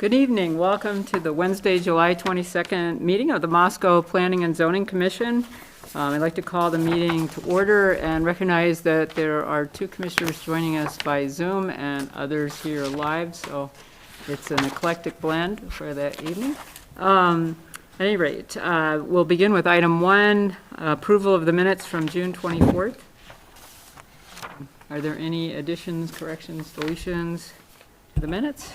Good evening. Welcome to the Wednesday, July 22nd meeting of the Moscow Planning and Zoning Commission. I'd like to call the meeting to order and recognize that there are two commissioners joining us by Zoom and others here live, so it's an eclectic blend for that evening. At any rate, we'll begin with item 1, approval of the minutes from June 24th. Are there any additions, corrections, deletions to the minutes?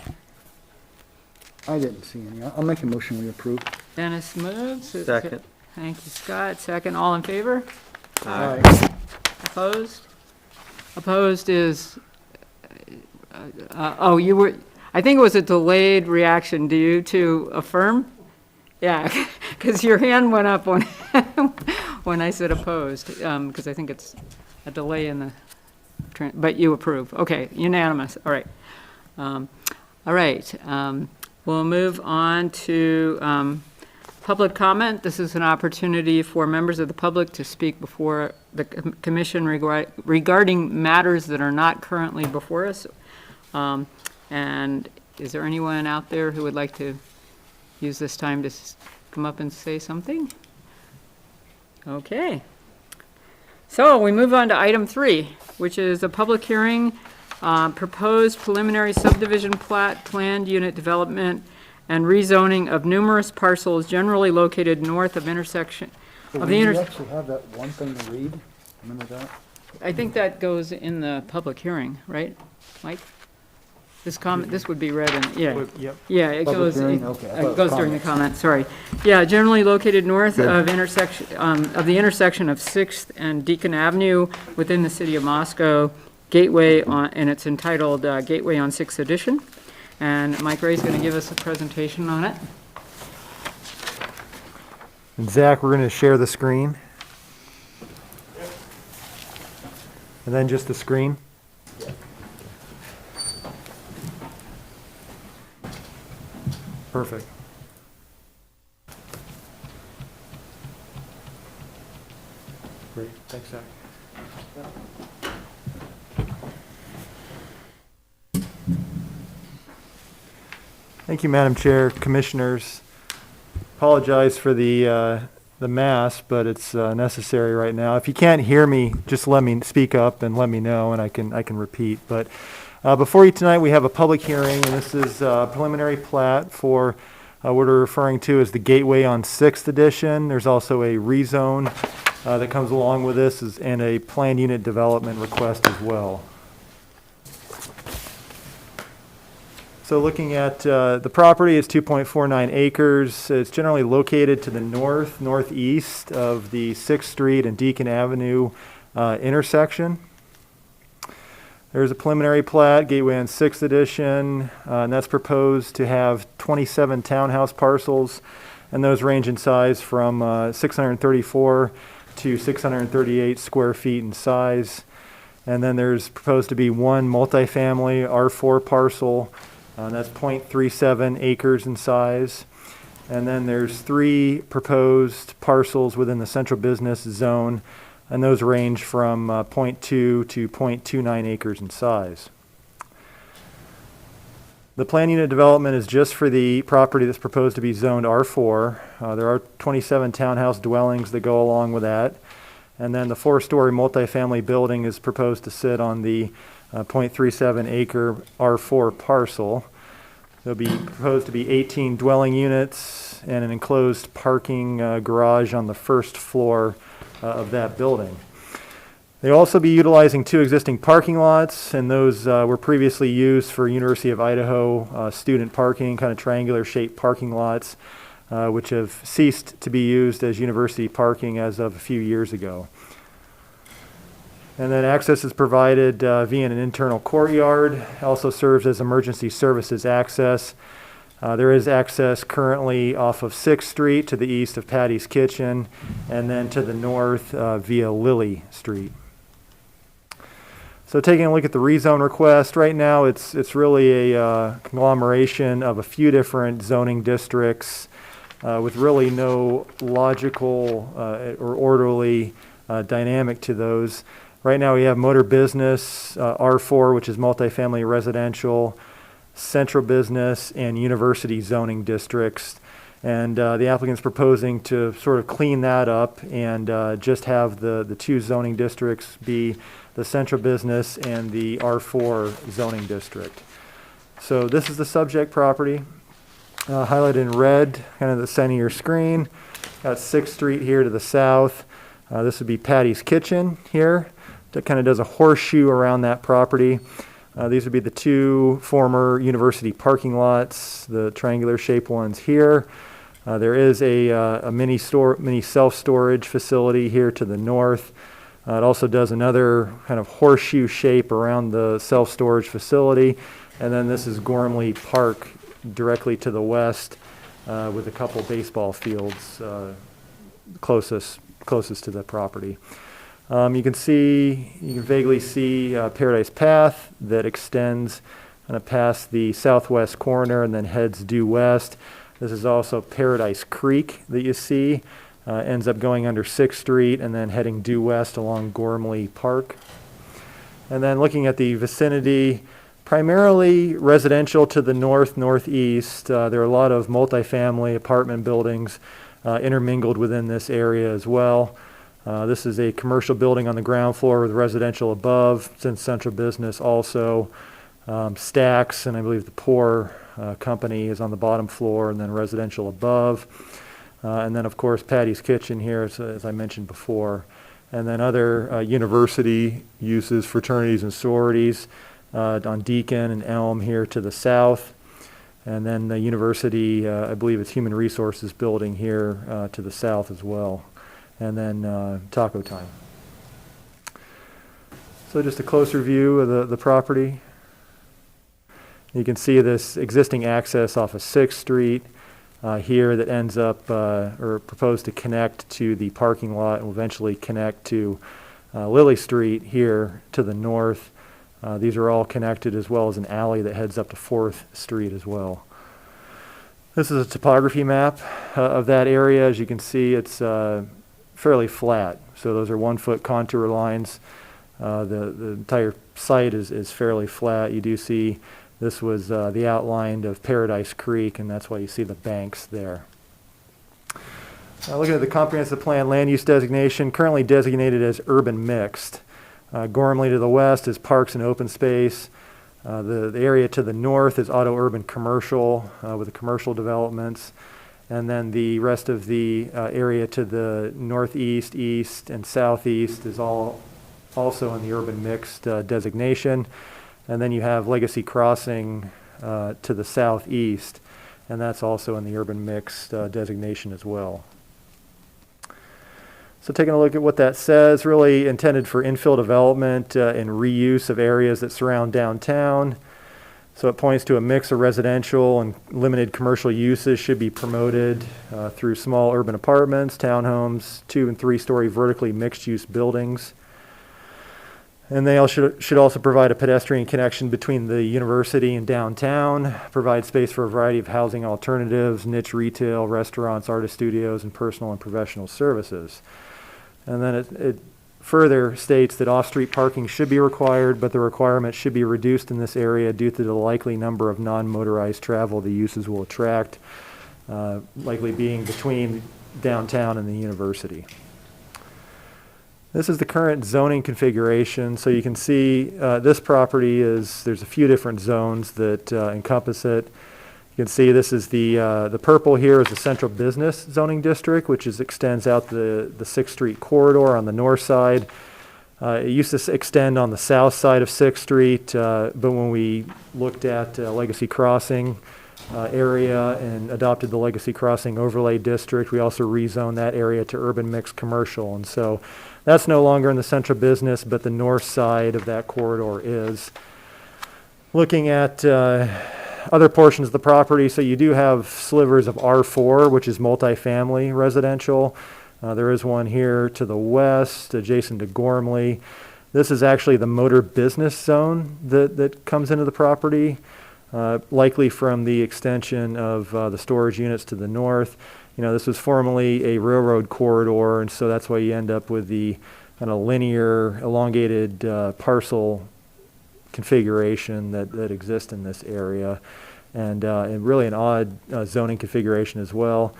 I didn't see any. I'll make a motion we approve. Dennis moves. Second. Thank you, Scott. Second. All in favor? Aye. Opposed? Opposed is, I think it was a delayed reaction. Do you to affirm? Yeah, because your hand went up when, when I said opposed, because I think it's a delay in the, but you approve. Okay, unanimous. All right. All right. We'll move on to public comment. This is an opportunity for members of the public to speak before the commission regarding matters that are not currently before us. And is there anyone out there who would like to use this time to come up and say something? Okay. So we move on to item 3, which is a public hearing. Proposed preliminary subdivision plat, planned unit development, and rezoning of numerous parcels generally located north of intersection of the We actually have that one thing to read. Remember that? I think that goes in the public hearing, right, Mike? This comment, this would be read in, yeah. Yep. Yeah, it Public goes, hearing? Okay, I thought it it goes was during the comment, sorry. Yeah, generally located north Good. of intersection of 6th and Deacon Avenue within the city of Moscow, Gateway on, and it's entitled Gateway on 6th Edition. And Mike Ray's going to give us a presentation on it. And Zach, we're going to share the screen. And then just the screen. Perfect. Great, thanks, Zach. Thank you, Madam Chair, Commissioners. Apologize for the mass, but it's necessary right now. If you can't hear me, just let me speak up and let me know, and I can repeat. But before you tonight, we have a public hearing, and this is a preliminary plat for what we're referring to as the Gateway on 6th Edition. There's also a rezone that comes along with this, and a planned unit development request as well. So looking at the property, it's 2.49 acres. It's generally located to the northeast of the 6th Street and Deacon Avenue intersection. There's a preliminary plat, Gateway on 6th Edition, and that's proposed to have 27 townhouse parcels, and those range in size from 634 to 638 square feet in size. And then there's proposed to be one multifamily R4 parcel. That's 0.37 acres in size. And then there's 3 proposed parcels within the central business zone, and those range from 0.2 to 0.29 acres in size. The planned unit development is just for the property that's proposed to be zoned R4. There are 27 townhouse dwellings that go along with that. And then the 4-story multifamily building is proposed to sit on the 0.37 acre R4 parcel. There'll be proposed to be 18 dwelling units and an enclosed parking garage on the first floor of that building. They'll also be utilizing 2 existing parking lots, and those were previously used for University of Idaho student parking, kind of triangular shaped parking lots, which have ceased to be used as university parking as of a few years ago. And then access is provided via an internal courtyard. Also serves as emergency services access. There is access currently off of 6th Street to the east of Patty's Kitchen, and then to the north via Lily Street. So taking a look at the rezone request, right now it's really a conglomeration of a few different zoning districts with really no logical or orderly dynamic to those. Right now we have motor business, R4, which is multifamily residential, central business, and university zoning districts. And the applicant's proposing to sort of clean that up and just have the two zoning districts be the central business and the R4 zoning district. So this is the subject property, highlighted in red, kind of the center of your screen. Got 6th Street here to the south. This would be Patty's Kitchen here. That kind of does a horseshoe around that property. These would be the two former university parking lots, the triangular shaped ones here. There is a mini self-storage facility here to the north. It also does another kind of horseshoe shape around the self-storage facility. And then this is Gormley Park directly to the west with a couple baseball fields closest to the property. You can vaguely see Paradise Path that extends kind of past the southwest corner and then heads due west. This is also Paradise Creek that you see, ends up going under 6th Street and then heading due west along Gormley Park. And then looking at the vicinity, primarily residential to the northeast. There are a lot of multifamily apartment buildings intermingled within this area as well. This is a commercial building on the ground floor with residential above, since central business also. Stacks, and I believe the Pour company is on the bottom floor, and then residential above. And then, of course, Patty's Kitchen here, as I mentioned before. And then other university uses, fraternities and sororities on Deacon and Elm here to the south. And then the university, I believe it's Human Resources building here to the south as well. And then Taco Time. So just a closer view of the property. You can see this existing access off of 6th Street here that ends up or proposed to connect to the parking lot and will eventually connect to Lily Street here to the north. These are all connected, as well as an alley that heads up to 4th Street as well. This is a topography map of that area. As you can see, it's fairly flat. So those are 1-foot contour lines. The entire site is fairly flat. You do see this was the outline of Paradise Creek, and that's why you see the banks there. Looking at the comprehensive plan land use designation, currently designated as urban mixed. Gormley to the west is parks and open space. The area to the north is auto urban commercial with the commercial developments. And then the rest of the area to the northeast, east, and southeast is all also in the urban mixed designation. And then you have Legacy Crossing to the southeast, and that's also in the urban mixed designation as well. So taking a look at what that says, really intended for infill development and reuse of areas that surround downtown. So it points to a mix of residential and limited commercial uses should be promoted through small urban apartments, townhomes, 2- and 3-story vertically mixed-use buildings. And they all should also provide a pedestrian connection between the university and downtown, provide space for a variety of housing alternatives, niche retail, restaurants, artist studios, and personal and professional services. And then it further states that off-street parking should be required, but the requirement should be reduced in this area due to the likely number of non-motorized travel the uses will attract, likely being between downtown and the university. This is the current zoning configuration. So you can see this property there's a few different zones that encompass it. You can see this is the purple here is the central business zoning district, which extends out the 6th Street corridor on the north side. It used to extend on the south side of 6th Street, but when we looked at Legacy Crossing area and adopted the Legacy Crossing overlay district, we also rezoned that area to urban mixed commercial. And so that's no longer in the central business, but the north side of that corridor is. Looking at other portions of the property, so you do have slivers of R4, which is multifamily residential. There is one here to the west, adjacent to Gormley. This is actually the motor business zone that comes into the property, likely from the extension of the storage units to the north. You know, this was formerly a railroad corridor, and so that's why you end up with the kind of linear, elongated parcel configuration that exists in this area, and really an odd zoning configuration as well.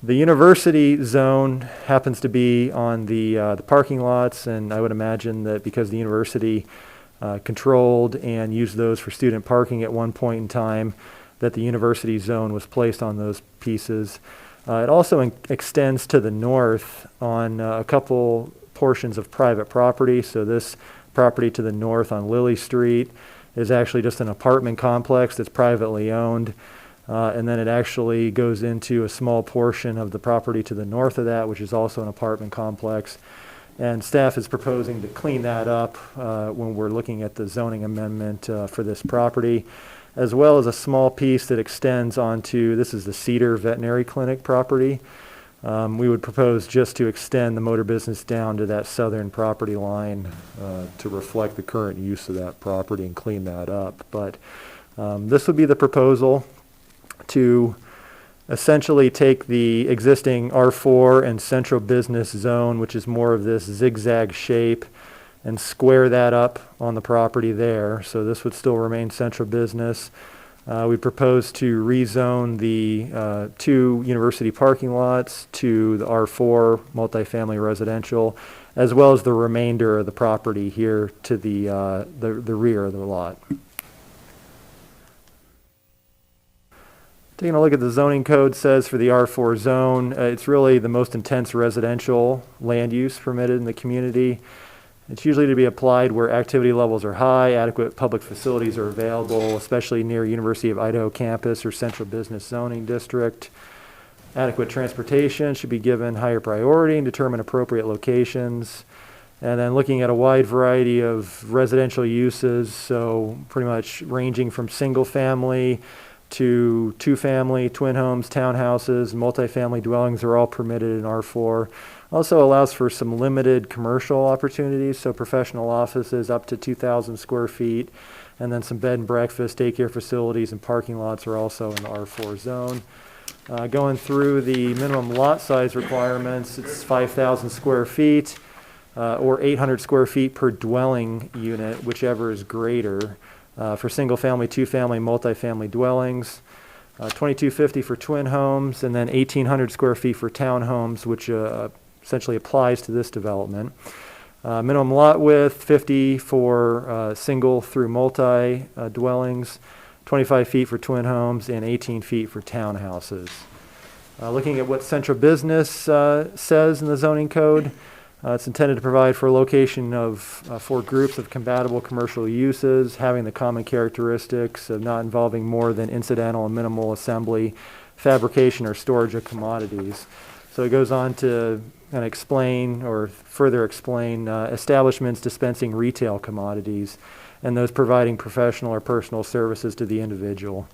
The university zone happens to be on the parking lots, and I would imagine that because the university controlled and used those for student parking at one point in time, that the university zone was placed on those pieces. It also extends to the north on a couple portions of private property. So this property to the north on Lily Street is actually just an apartment complex that's privately owned. And then it actually goes into a small portion of the property to the north of that, which is also an apartment complex. And staff is proposing to clean that up when we're looking at the zoning amendment for this property, as well as a small piece that extends onto, this is the Cedar Veterinary Clinic property. We would propose just to extend the motor business down to that southern property line to reflect the current use of that property and clean that up. But this would be the proposal, to essentially take the existing R4 and central business zone, which is more of this zigzag shape, and square that up on the property there. So this would still remain central business. We propose to rezone the 2 university parking lots to the R4 multifamily residential, as well as the remainder of the property here to the rear of the lot. Taking a look at the zoning code says for the R4 zone, it's really the most intense residential land use permitted in the community. It's usually to be applied where activity levels are high, adequate public facilities are available, especially near University of Idaho campus or central business zoning district. Adequate transportation should be given higher priority and determine appropriate locations. And then looking at a wide variety of residential uses, so pretty much ranging from single family to 2-family, twin homes, townhouses, multifamily dwellings are all permitted in R4. Also allows for some limited commercial opportunities, so professional offices up to 2,000 square feet, and then some bed and breakfast, daycare facilities, and parking lots are also in the R4 zone. Going through the minimum lot size requirements, it's 5,000 square feet or 800 square feet per dwelling unit, whichever is greater. For single-family, 2-family, multifamily dwellings, 2,250 for twin homes, and then 1,800 square feet for townhomes, which essentially applies to this development. Minimum lot width, 50 for single through multi dwellings, 25 feet for twin homes, and 18 feet for townhouses. Looking at what central business says in the zoning code, it's intended to provide for a location of 4 groups of compatible commercial uses, having the common characteristics of not involving more than incidental and minimal assembly, fabrication, or storage of commodities. So it goes on to kind of explain or further explain establishments dispensing retail commodities and those providing professional or personal services to the individual.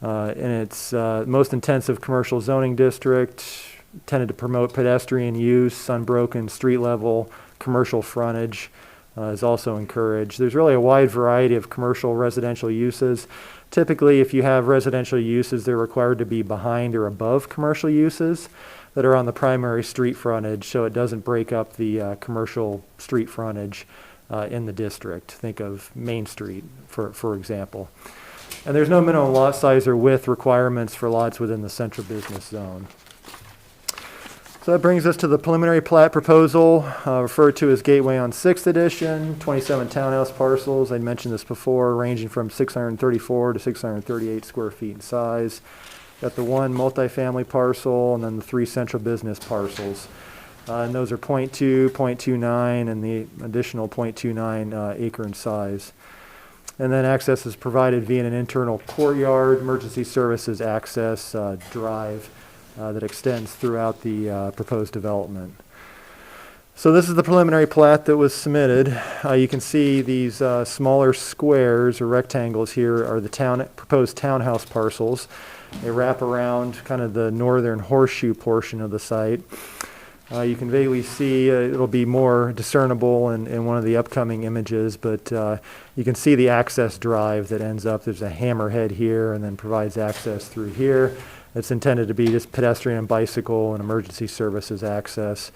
In its most intensive commercial zoning district, tended to promote pedestrian use, unbroken street level, commercial frontage is also encouraged. There's really a wide variety of commercial residential uses. Typically, if you have residential uses, they're required to be behind or above commercial uses that are on the primary street frontage, so it doesn't break up the commercial street frontage in the district. Think of Main Street, for example. And there's no minimum lot size or width requirements for lots within the central business zone. So that brings us to the preliminary plat proposal, referred to as Gateway on 6th edition, 27 townhouse parcels. I mentioned this before, ranging from 634 to 638 square feet in size. Got the 1 multifamily parcel and then the 3 central business parcels. And those are 0.2, 0.29, and the additional 0.29 acre in size. And then access is provided via an internal courtyard, emergency services access drive that extends throughout the proposed development. So this is the preliminary plat that was submitted. You can see these smaller squares or rectangles here are the proposed townhouse parcels. They wrap around kind of the northern horseshoe portion of the site. You can vaguely see, it'll be more discernible in one of the upcoming images, but you can see the access drive that ends up, there's a hammerhead here and then provides access through here. It's intended to be just pedestrian and bicycle and emergency services access.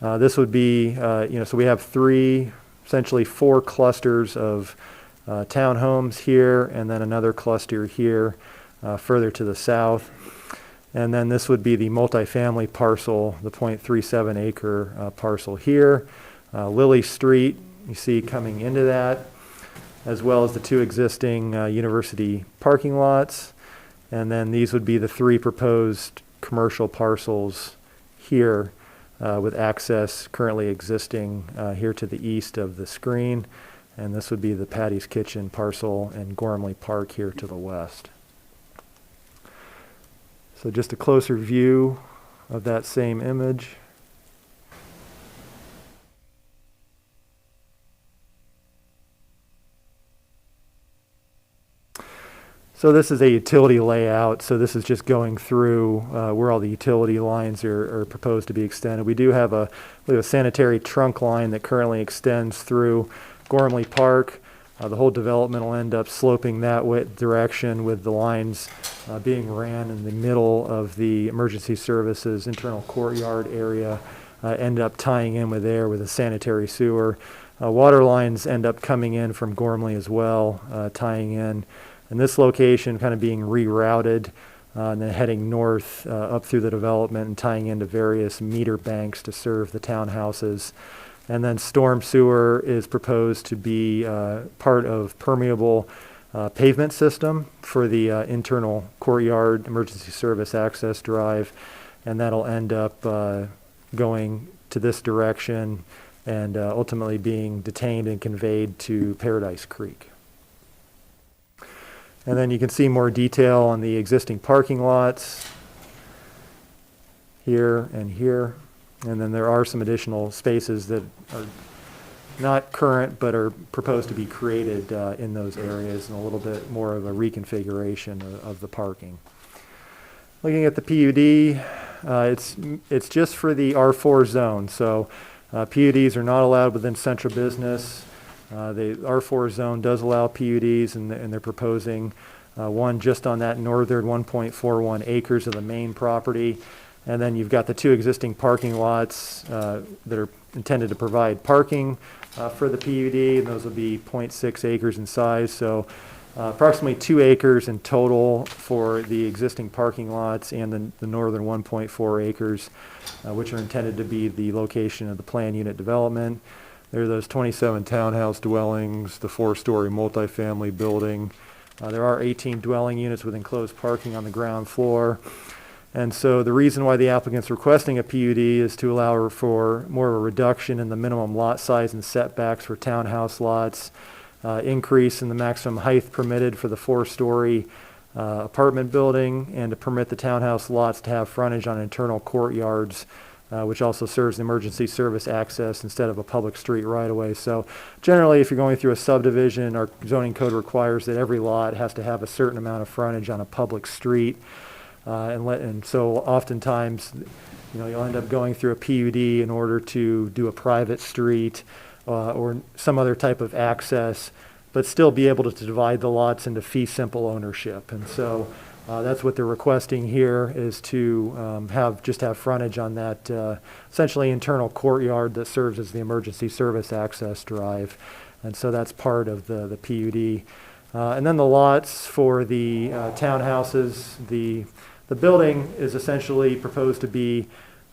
This would be, so we have essentially 4 clusters of townhomes here, and then another cluster here further to the south. And then this would be the multifamily parcel, the 0.37 acre parcel here. Lily Street, you see coming into that, as well as the two existing university parking lots. And then these would be the three proposed commercial parcels here with access currently existing here to the east of the screen. And this would be the Patty's Kitchen parcel and Gormley Park here to the west. So just a closer view of that same image. So this is a utility layout. So this is just going through where all the utility lines are proposed to be extended. We do have a sanitary trunk line that currently extends through Gormley Park. The whole development will end up sloping that direction with the lines being ran in the middle of the emergency services internal courtyard area, end up tying in with there with a sanitary sewer. Water lines end up coming in from Gormley as well, tying in. And this location kind of being rerouted and then heading north up through the development and tying into various meter banks to serve the townhouses. And then storm sewer is proposed to be part of permeable pavement system for the internal courtyard emergency service access drive. And that'll end up going to this direction and ultimately being detained and conveyed to Paradise Creek. And then you can see more detail on the existing parking lots here and here. And then there are some additional spaces that are not current but are proposed to be created in those areas, and a little bit more of a reconfiguration of the parking. Looking at the PUD, it's just for the R4 zone. So PUDs are not allowed within central business. The R4 zone does allow PUDs, and they're proposing one just on that northern 1.41 acres of the main property. And then you've got the two existing parking lots that are intended to provide parking for the PUD, and those will be 0.6 acres in size. So approximately 2 acres in total for the existing parking lots and the northern 1.4 acres, which are intended to be the location of the planned unit development. There are those 27 townhouse dwellings, the 4-story multifamily building. There are 18 dwelling units with enclosed parking on the ground floor. And so the reason why the applicant's requesting a PUD is to allow for more of a reduction in the minimum lot size and setbacks for townhouse lots, increase in the maximum height permitted for the 4-story apartment building, and to permit the townhouse lots to have frontage on internal courtyards, which also serves the emergency service access instead of a public street right away. So generally, if you're going through a subdivision, our zoning code requires that every lot has to have a certain amount of frontage on a public street. And so oftentimes, you'll end up going through a PUD in order to do a private street or some other type of access, but still be able to divide the lots into fee simple ownership. And so that's what they're requesting here, is to have frontage on that essentially internal courtyard that serves as the emergency service access drive. And so that's part of the PUD. And then the lots for the townhouses, the building is essentially proposed to be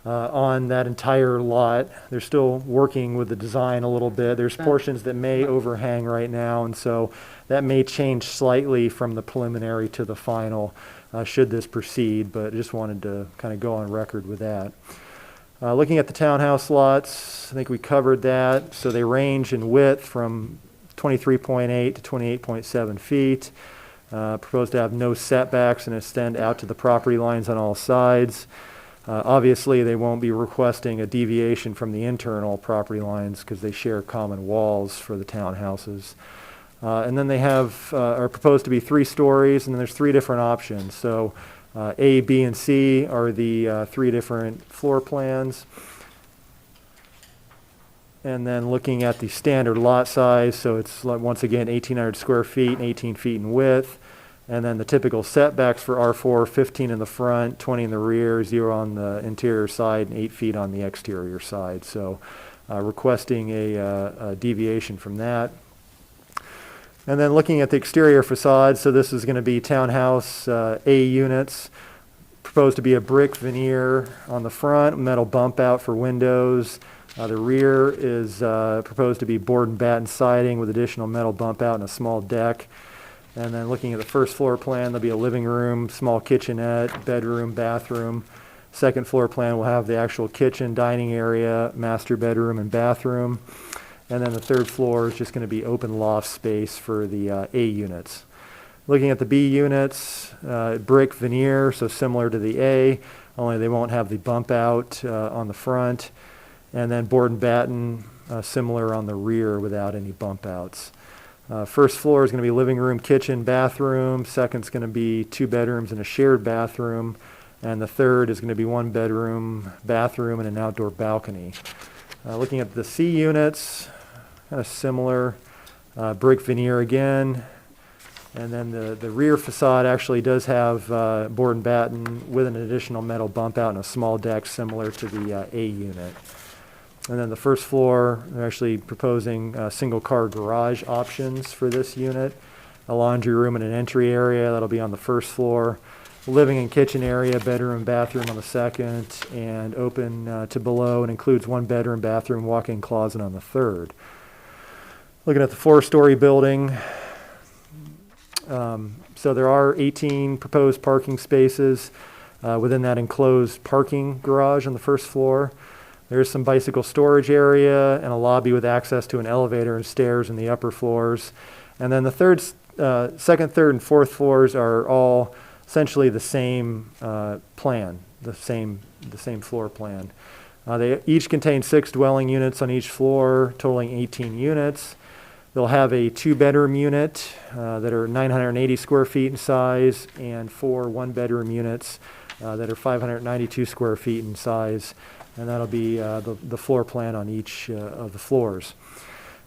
on that entire lot. They're still working with the design a little bit. There's portions that may overhang right now, and so that may change slightly from the preliminary to the final should this proceed, but I just wanted to kind of go on record with that. Looking at the townhouse lots, I think we covered that. So they range in width from 23.8 to 28.7 feet. Proposed to have no setbacks and extend out to the property lines on all sides. Obviously, they won't be requesting a deviation from the internal property lines because they share common walls for the townhouses. And then they are proposed to be 3 stories, and then there's 3 different options. So A, B, and C are the 3 different floor plans. And then looking at the standard lot size, so it's once again 1,800 square feet and 18 feet in width. And then the typical setbacks for R4, 15 in the front, 20 in the rear, 0 on the interior side, and 8 feet on the exterior side. So requesting a deviation from that. And then looking at the exterior facade, so this is going to be Townhouse A Units, proposed to be a brick veneer on the front, metal bump out for windows. The rear is proposed to be board and batten siding with additional metal bump out and a small deck. And then looking at the first floor plan, there'll be a living room, small kitchenette, bedroom, bathroom. Second floor plan will have the actual kitchen, dining area, master bedroom, and bathroom. And then the third floor is just going to be open loft space for the A units. Looking at the B units, brick veneer, so similar to the A, only they won't have the bump out on the front. And then board and batten, similar on the rear without any bump outs. First floor is going to be living room, kitchen, bathroom. Second's going to be 2 bedrooms and a shared bathroom. And the third is going to be 1 bedroom, bathroom, and an outdoor balcony. Looking at the C units, kind of similar, brick veneer again. And then the rear facade actually does have board and batten with an additional metal bump out and a small deck similar to the A unit. And then the first floor, they're actually proposing single-car garage options for this unit, a laundry room and an entry area. That'll be on the first floor. Living and kitchen area, bedroom, bathroom on the second, and open to below, and includes 1 bedroom, bathroom, walk-in closet on the third. Looking at the 4-story building, so there are 18 proposed parking spaces within that enclosed parking garage on the first floor. There's some bicycle storage area and a lobby with access to an elevator and stairs in the upper floors. And then the second, third, and fourth floors are all essentially the same plan, the same floor plan. They each contain 6 dwelling units on each floor, totaling 18 units. They'll have a 2-bedroom unit that are 980 square feet in size, and 4 1-bedroom units that are 592 square feet in size. And that'll be the floor plan on each of the floors.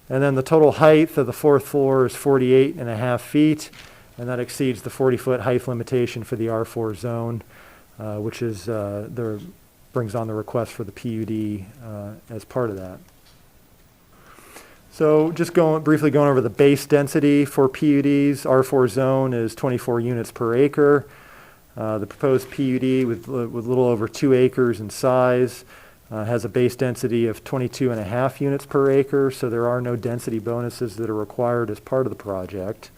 And then the total height of the 4th floor is 48.5 feet, and that exceeds the 40-foot height limitation for the R4 zone, which is brings on the request for the PUD as part of that. So just briefly going over the base density for PUDs. R4 zone is 24 units per acre. The proposed PUD with a little over 2 acres in size has a base density of 22.5 units per acre, so there are no density bonuses that are required as part of the project.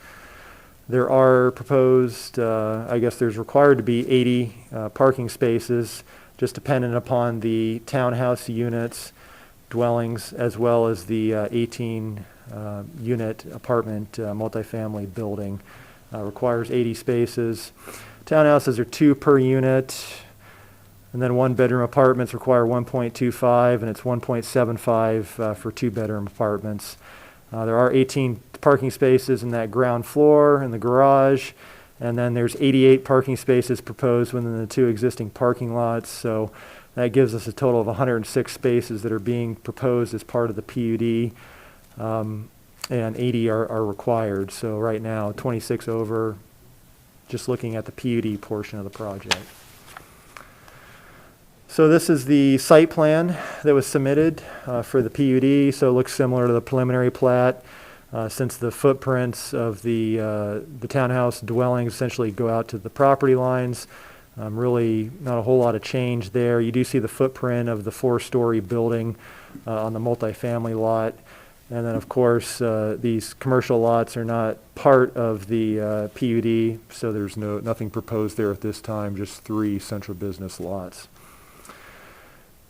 There are proposed, there's required to be 80 parking spaces, just dependent upon the townhouse units, dwellings, as well as the 18 unit apartment multifamily building. Requires 80 spaces. Townhouses are 2 per unit, and then 1-bedroom apartments require 1.25, and it's 1.75 for 2-bedroom apartments. There are 18 parking spaces in that ground floor in the garage, and then there's 88 parking spaces proposed within the 2 existing parking lots, so that gives us a total of 106 spaces that are being proposed as part of the PUD, and 80 are required. So right now, 26 over, just looking at the PUD portion of the project. So this is the site plan that was submitted for the PUD, so it looks similar to the preliminary plat, since the footprints of the townhouse dwellings essentially go out to the property lines. Really not a whole lot of change there. You do see the footprint of the 4-story building on the multifamily lot. And then, of course, these commercial lots are not part of the PUD, so there's nothing proposed there at this time, just 3 central business lots.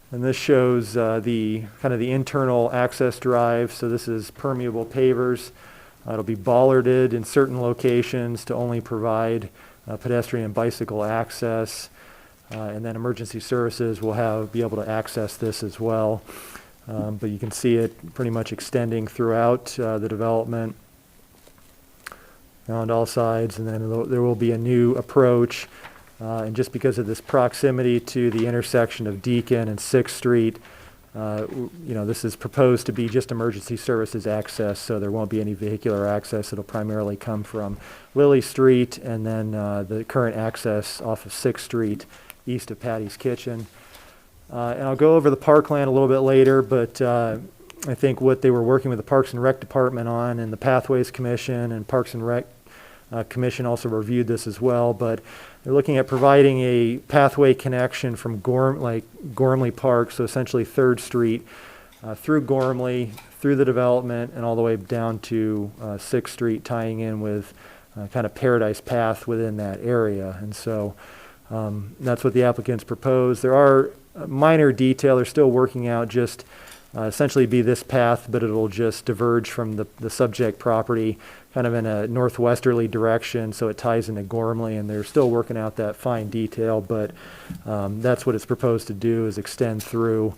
And this shows the internal access drive. So this is permeable pavers. It'll be bollarded in certain locations to only provide pedestrian and bicycle access. And then emergency services will be able to access this as well. But you can see it pretty much extending throughout the development on all sides, and then there will be a new approach. And just because of this proximity to the intersection of Deacon and 6th Street, this is proposed to be just emergency services access, so there won't be any vehicular access. It'll primarily come from Lily Street and then the current access off of 6th Street east of Patty's Kitchen. And I'll go over the parkland a little bit later, but I think what they were working with the Parks and Rec Department on, and the Pathways Commission and Parks and Rec Commission also reviewed this as well, but they're looking at providing a pathway connection from Gormley Park, so essentially 3rd Street, through Gormley, through the development, and all the way down to 6th Street, tying in with kind of Paradise Path within that area. And so that's what the applicants propose. There are minor detail. They're still working out just essentially be this path, but it'll just diverge from the subject property kind of in a northwesterly direction, so it ties into Gormley, and they're still working out that fine detail, but that's what it's proposed to do, is extend through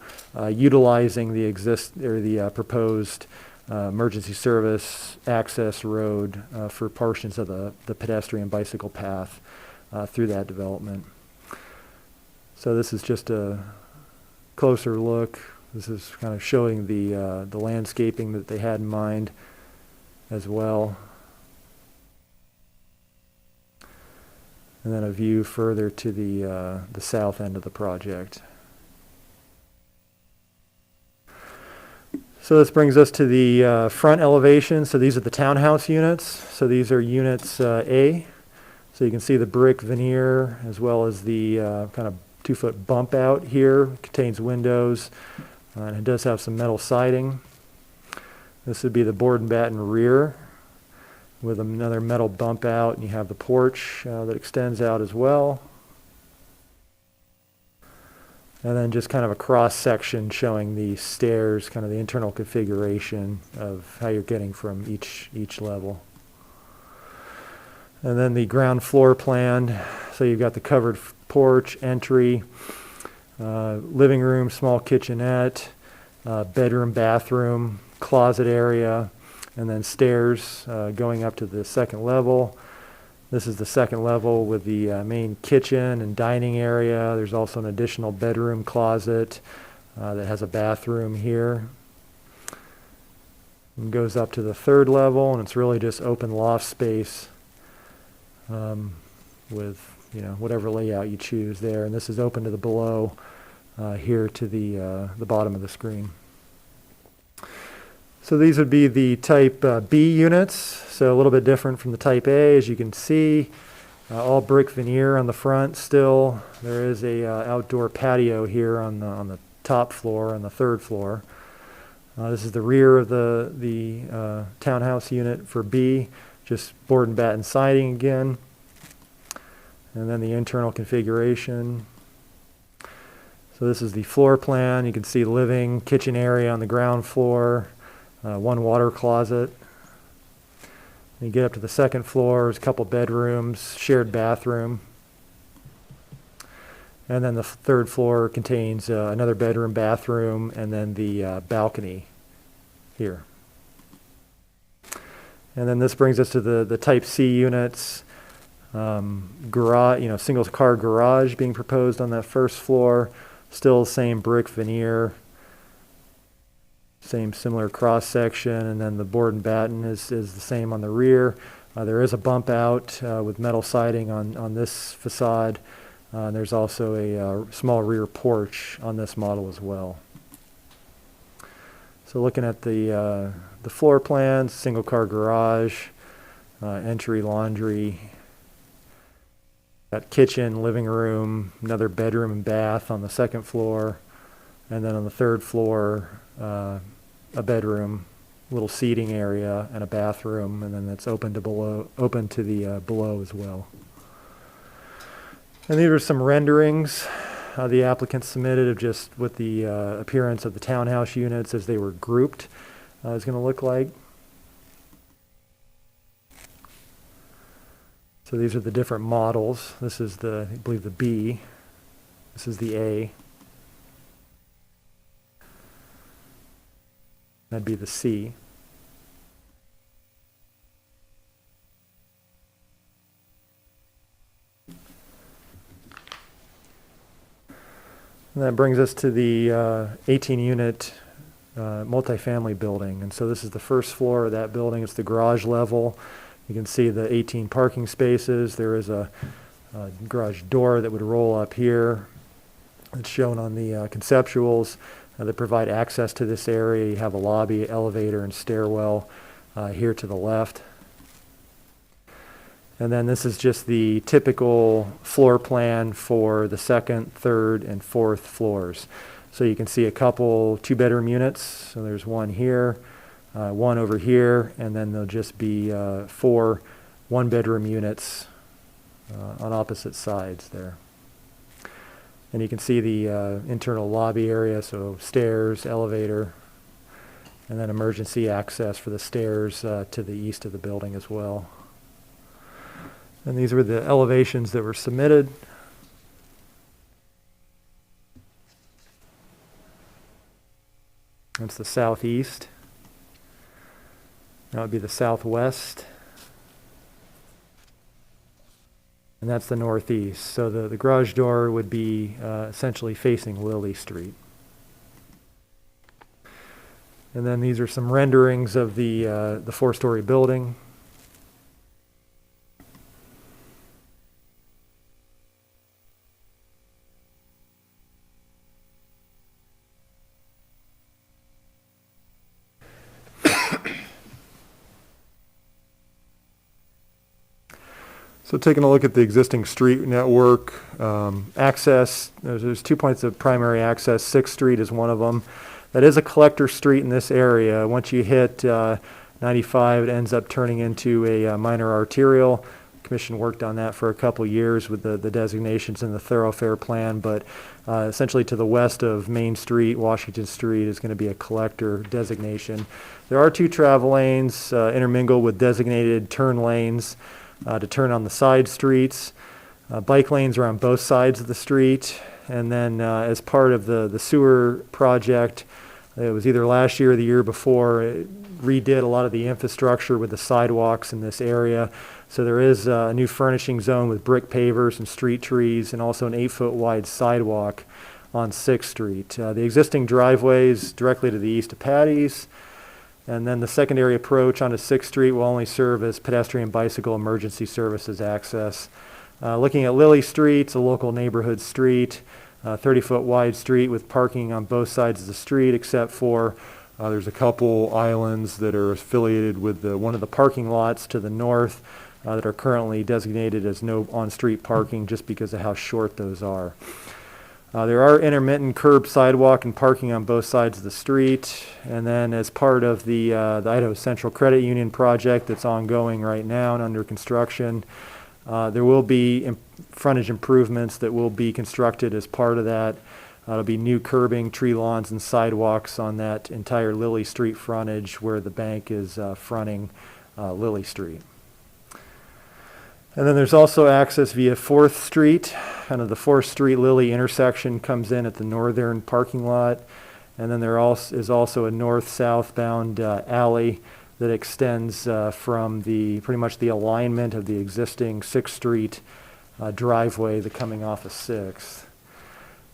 utilizing the proposed emergency service access road for portions of the pedestrian bicycle path through that development. So this is just a closer look. This is kind of showing the landscaping that they had in mind as well. And then a view further to the south end of the project. So this brings us to the front elevation. So these are the townhouse units. So these are units A. So you can see the brick veneer as well as the kind of 2-foot bump out here. It contains windows, and it does have some metal siding. This would be the board and batten rear with another metal bump out, and you have the porch that extends out as well. And then just kind of a cross section showing the stairs, kind of the internal configuration of how you're getting from each level. And then the ground floor plan. So you've got the covered porch, entry, living room, small kitchenette, bedroom, bathroom, closet area, and then stairs going up to the second level. This is the second level with the main kitchen and dining area. There's also an additional bedroom closet that has a bathroom here. It goes up to the third level, and it's really just open loft space with whatever layout you choose there. And this is open to the below here to the bottom of the screen. So these would be the type B units, so a little bit different from the type A, as you can see. All brick veneer on the front still. There is a outdoor patio here on the top floor, on the 3rd floor. This is the rear of the townhouse unit for B, just board and batten siding again. And then the internal configuration. So this is the floor plan. You can see living, kitchen area on the ground floor. One water closet. You get up to the second floor, there's a couple bedrooms, shared bathroom. And then the 3rd floor contains another bedroom, bathroom, and then the balcony here. And then this brings us to the type C units. Garage, single car garage being proposed on that 1st floor. Still same brick veneer. Same similar cross section, and then the board and batten is the same on the rear. There is a bump out with metal siding on this facade. And there's also a small rear porch on this model as well. So looking at the floor plans, single car garage, entry, laundry, got kitchen, living room, another bedroom and bath on the 2nd floor, and then on the 3rd floor, a bedroom, little seating area, and a bathroom, and then that's open to the below as well. And these are some renderings the applicant submitted of just what the appearance of the townhouse units as they were grouped is going to look like. So these are the different models. This is I believe the B. This is the A. That'd be the C. And that brings us to the 18-unit multifamily building. And so this is the 1st floor of that building. It's the garage level. You can see the 18 parking spaces. There is a garage door that would roll up here. It's shown on the conceptuals. that provide access to this area. You have a lobby, elevator, and stairwell here to the left. And then this is just the typical floor plan for the second, third, and fourth floors. So you can see a couple 2-bedroom units. So there's one here, one over here, and then there'll just be 4 1-bedroom units on opposite sides there. And you can see the internal lobby area, so stairs, elevator, and then emergency access for the stairs to the east of the building as well. And these were the elevations that were submitted. That's the southeast. That would be the southwest. And that's the northeast. So the garage door would be essentially facing Lily Street. And then these are some renderings of the 4-story building. So taking a look at the existing street network, access, there's 2 points of primary access. 6th Street is one of them. That is a collector street in this area. Once you hit 95, it ends up turning into a minor arterial. Commission worked on that for a couple years with the designations in the thoroughfare plan, but essentially to the west of Main Street, Washington Street is going to be a collector designation. There are 2 travel lanes intermingled with designated turn lanes to turn on the side streets. Bike lanes are on both sides of the street. And then as part of the sewer project, it was either last year or the year before, it redid a lot of the infrastructure with the sidewalks in this area. So there is a new furnishing zone with brick pavers and street trees, and also an 8-foot wide sidewalk on 6th Street. The existing driveways directly to the east of Patty's. And then the secondary approach onto 6th Street will only serve as pedestrian bicycle emergency services access. Looking at Lily Street, it's a local neighborhood street, 30-foot wide street with parking on both sides of the street, except for there's a couple islands that are affiliated with one of the parking lots to the north that are currently designated as no on-street parking just because of how short those are. There are intermittent curb, sidewalk, and parking on both sides of the street. And then as part of the Idaho Central Credit Union project that's ongoing right now and under construction, there will be frontage improvements that will be constructed as part of that. There'll be new curbing, tree lawns, and sidewalks on that entire Lily Street frontage where the bank is fronting Lily Street. And then there's also access via 4th Street. Kind of the 4th Street Lily intersection comes in at the northern parking lot. And then there is also a north-southbound alley that extends from pretty much the alignment of the existing 6th Street driveway that's coming off of 6th.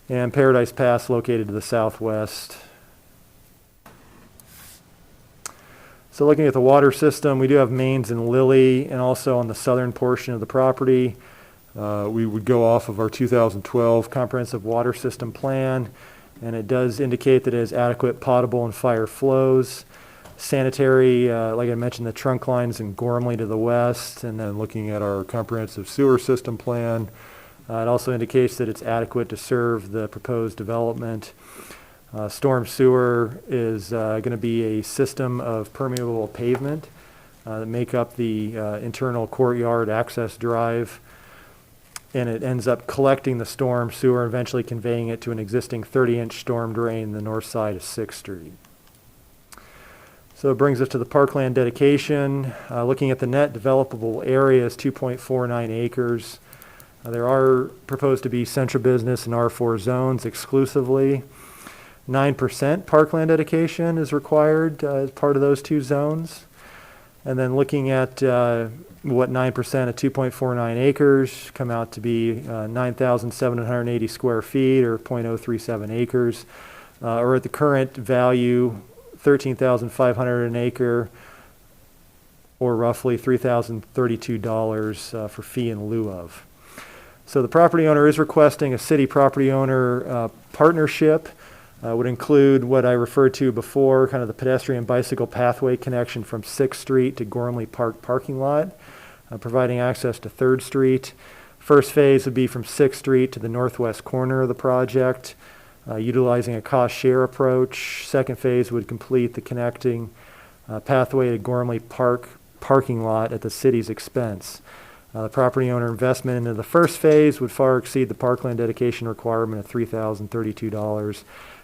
And Paradise Pass located to the southwest. So looking at the water system, we do have mains in Lily and also on the southern portion of the property. We would go off of our 2012 comprehensive water system plan, and it does indicate that it has adequate potable and fire flows. Sanitary, like I mentioned, the trunk lines in Gormley to the west, and then looking at our comprehensive sewer system plan, it also indicates that it's adequate to serve the proposed development. Storm sewer is going to be a system of permeable pavement that make up the internal courtyard access drive, and it ends up collecting the storm sewer and eventually conveying it to an existing 30-inch storm drain in the north side of 6th Street. So it brings us to the parkland dedication. Looking at the net developable area is 2.49 acres. There are proposed to be central business and R4 zones exclusively. 9% parkland dedication is required as part of those 2 zones. And then looking at what 9% of 2.49 acres come out to be 9,780 square feet or 0.037 acres, or at the current value, $13,500 an acre, or roughly $3,032 for fee in lieu of. So the property owner is requesting a city property owner partnership. Would include what I referred to before, kind of the pedestrian bicycle pathway connection from 6th Street to Gormley Park parking lot, providing access to 3rd Street. First phase would be from 6th Street to the northwest corner of the project, utilizing a cost-share approach. Second phase would complete the connecting pathway to Gormley Park parking lot at the city's expense. The property owner investment into the first phase would far exceed the parkland dedication requirement of $3,032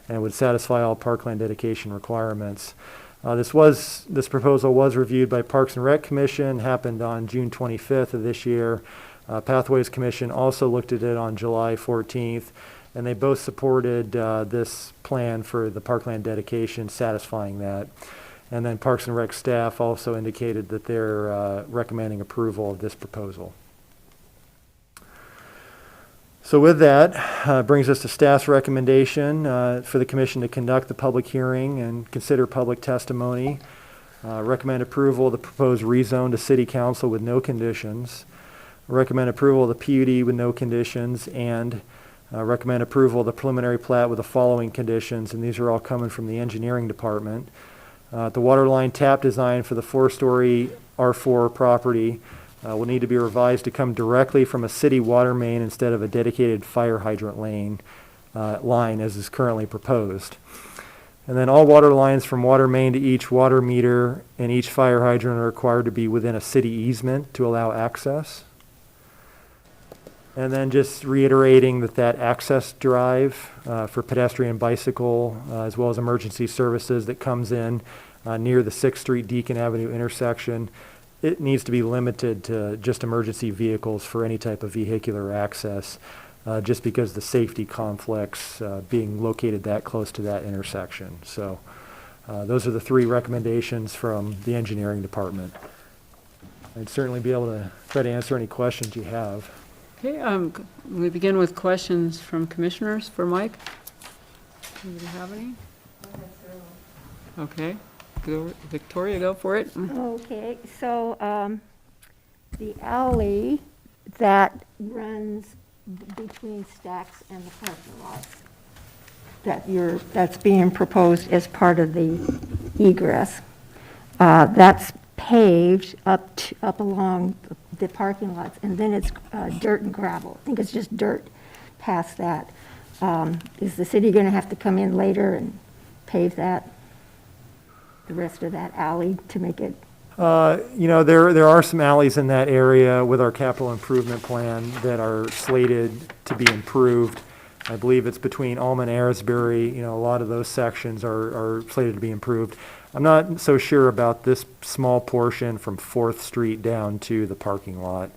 and would satisfy all parkland dedication requirements. This proposal was reviewed by Parks and Rec Commission, happened on June 25th of this year. Pathways Commission also looked at it on July 14th, and they both supported this plan for the parkland dedication, satisfying that. And then Parks and Rec staff also indicated that they're recommending approval of this proposal. So with that, brings us to staff's recommendation for the commission to conduct the public hearing and consider public testimony. Recommend approval of the proposed rezone to city council with no conditions. Recommend approval of the PUD with no conditions, and recommend approval of the preliminary plat with the following conditions, and these are all coming from the engineering department. The water line tap design for the 4-story R4 property will need to be revised to come directly from a city water main instead of a dedicated fire hydrant line as is currently proposed. And then all water lines from water main to each water meter and each fire hydrant are required to be within a city easement to allow access. And then just reiterating that access drive for pedestrian bicycle as well as emergency services that comes in near the 6th Street Deacon Avenue intersection, it needs to be limited to just emergency vehicles for any type of vehicular access, just because the safety conflicts being located that close to that intersection. So those are the 3 recommendations from the engineering department. I'd certainly be able to try to answer any questions you have. Okay, we begin with questions from commissioners for Mike. Anybody have any? Okay, Victoria, go for it. Okay, so the alley that runs between Stacks and the parking lots that's being proposed as part of the egress, that's paved up along the parking lots, and then it's dirt and gravel. I think it's just dirt past that. Is the city going to have to come in later and pave that, the rest of that alley, to make it? There are some alleys in that area with our capital improvement plan that are slated to be improved. I believe it's between Alma and Arisbury. A lot of those sections are slated to be improved. I'm not so sure about this small portion from 4th Street down to the parking lot.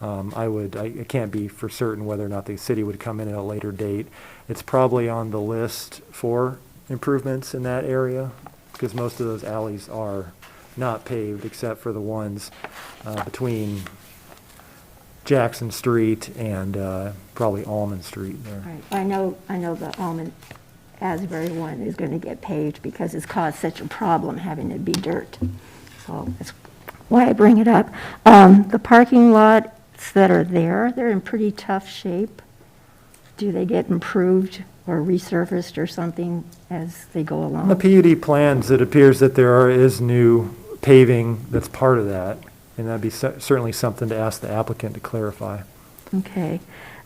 I can't be for certain whether or not the city would come in at a later date. It's probably on the list for improvements in that area, because most of those alleys are not paved except for the ones between Jackson Street and probably Almond Street there. Right. I know the Almond Asbury one is going to get paved because it's caused such a problem having it be dirt. So that's why I bring it up. The parking lots that are there, they're in pretty tough shape. Do they get improved or resurfaced or something as they go along? On the PUD plans, it appears that there is new paving that's part of that, and that'd be certainly something to ask the applicant to clarify. Okay.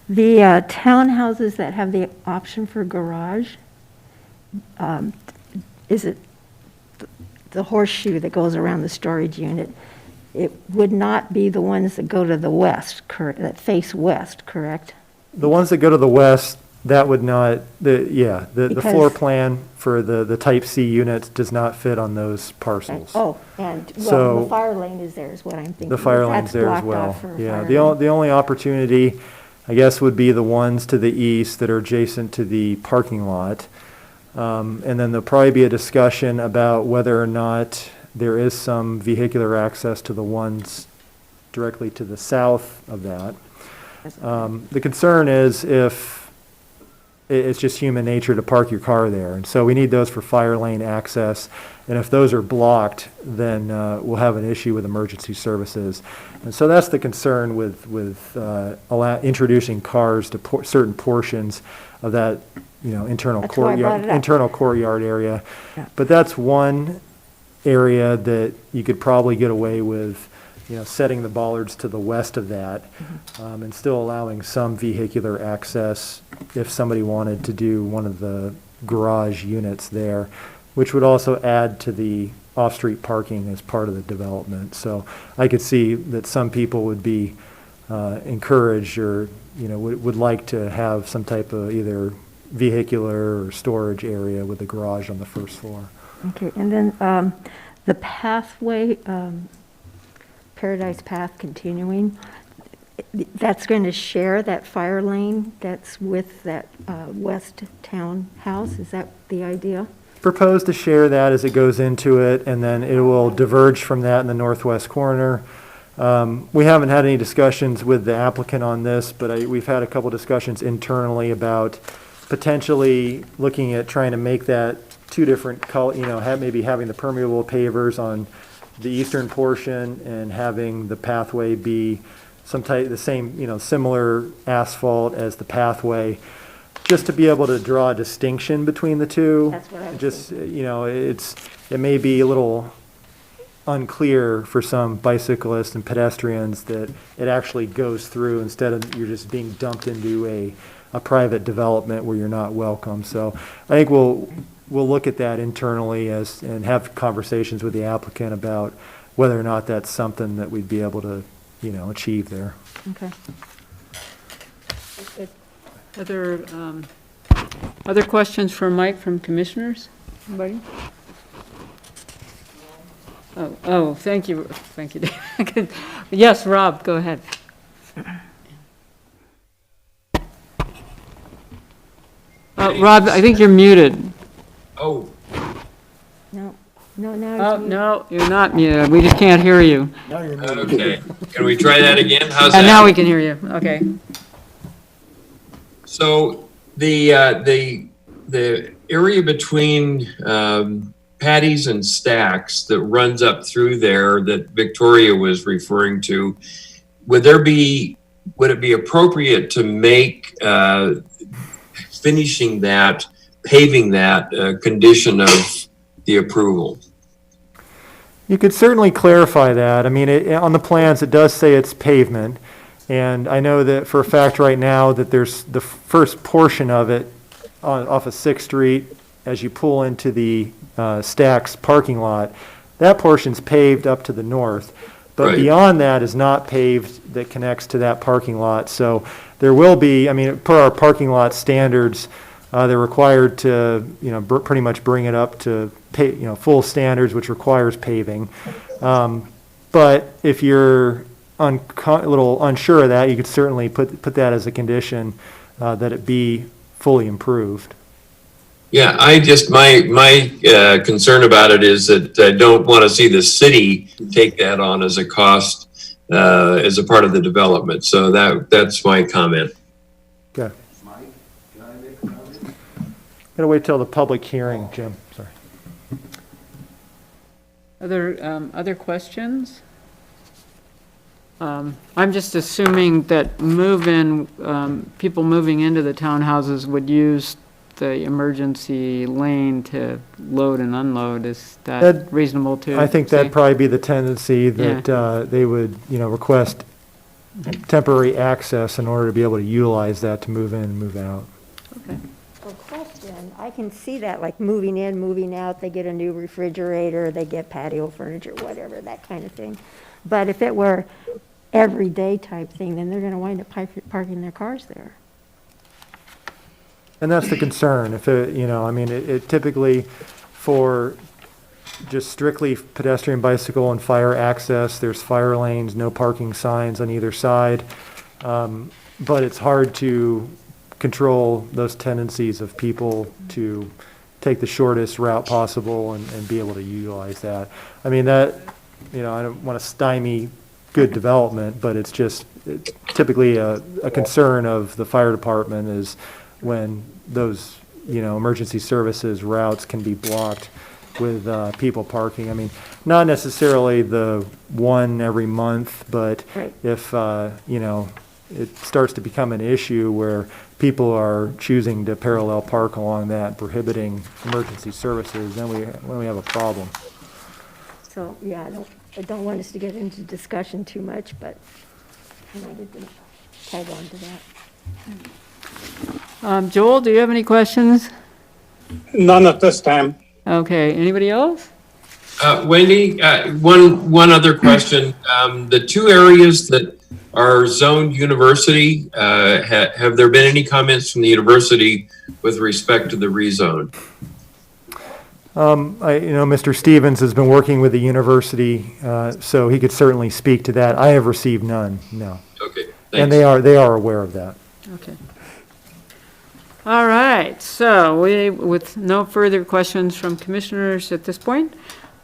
The townhouses that have the option for garage, is it the horseshoe that goes around the storage unit? It would not be the ones that go to the west, that face west, correct? The ones that go to the west, that would not, the floor plan for the type C units does not fit on those parcels. Oh, and, So- the fire lane is there is what I'm thinking. The fire lane's That's there as blocked well. off for Yeah, fire the lane. only opportunity, I guess, would be the ones to the east that are adjacent to the parking lot. And then there'll probably be a discussion about whether or not there is some vehicular access to the ones directly to the south of that. The concern is if it's just human nature to park your car there. And so we need those for fire lane access. And if those are blocked, then we'll have an issue with emergency services. And so that's the concern with introducing cars to certain portions of that internal That's why I brought it up. courtyard area. Yeah. But that's one area that you could probably get away with, setting the bollards to the west of that, and still allowing some vehicular access if somebody wanted to do one of the garage units there, which would also add to the off-street parking as part of the development. So I could see that some people would be encouraged or, would like to have some type of either vehicular or storage area with the garage on the first floor. Okay, and then the pathway, Paradise Path continuing, that's going to share that fire lane that's with that west townhouse? Is that the idea? Propose to share that as it goes into it, and then it will diverge from that in the northwest corner. We haven't had any discussions with the applicant on this, but we've had a couple discussions internally about potentially looking at trying to make that two different color, maybe having the permeable pavers on the eastern portion and having the pathway be the same, similar asphalt as the pathway, just to be able to draw a distinction between the two. That's what I was Just, it may be a little unclear for some bicyclists and pedestrians that it actually goes through instead of you're just being dumped into a private development where you're not welcome. So I think we'll look at that internally and have conversations with the applicant about whether or not that's something that we'd be able to, achieve there. Okay. Other questions for Mike from commissioners? Anybody? Oh, thank you, David. Yes, Rob, go ahead. Rob, I think you're muted. Oh, No, now Oh, it's no, you're not muted. We just can't hear you. Now you're muted. okay. Can we try that again? How's And now that? we can hear you. Okay. So the area between Patties and Stacks that runs up through there that Victoria was referring to, would it be appropriate to make finishing that, paving that condition of the approval? You could certainly clarify that. I mean, on the plans, it does say it's pavement. And I know that for a fact right now that there's the first portion of it off of 6th Street as you pull into the Stacks parking lot. That portion's paved up to the north. But Right. beyond that is not paved that connects to that parking lot. So there will be, I mean, per our parking lot standards, they're required to, pretty much bring it up to, full standards, which requires paving. But if you're a little unsure of that, you could certainly put that as a condition, that it be fully improved. Yeah, my concern about it is that I don't want to see the city take that on as a cost as a part of the development. So that's my comment. Okay. Gotta wait till the public hearing, Jim, sorry. Other questions? I'm just assuming that people moving into the townhouses would use the emergency lane to load and unload. Is that That- reasonable too? I think that'd probably be the tendency that they would, request temporary access in order to be able to utilize that to move in and move out. Okay. a question. I can see that, like moving in, moving out, they get a new refrigerator, they get patio furniture, whatever, that kind of thing. But if it were everyday type thing, then they're gonna wind up parking their cars there. And that's the concern. If it typically for just strictly pedestrian, bicycle, and fire access, there's fire lanes, no parking signs on either side. But it's hard to control those tendencies of people to take the shortest route possible and be able to utilize that. I mean, I don't want to stymie good development, but it's typically a concern of the fire department is when those, emergency services routes can be blocked with people parking. I mean, not necessarily the one every month, but Right. if, it starts to become an issue where people are choosing to parallel park along that, prohibiting emergency services, then we have a problem. So, yeah, I don't want us to get into discussion too much, but I wanted to tag on to that. Joel, do you have any questions? None at this time. Okay, anybody else? Wendy, one other question. The two areas that are zoned university, have there been any comments from the university with respect to the rezone? Mr. Stevens has been working with the university, so he could certainly speak to that. I have received none, no. Okay, thanks. And they are aware of that. Okay. All right, so with no further questions from commissioners at this point,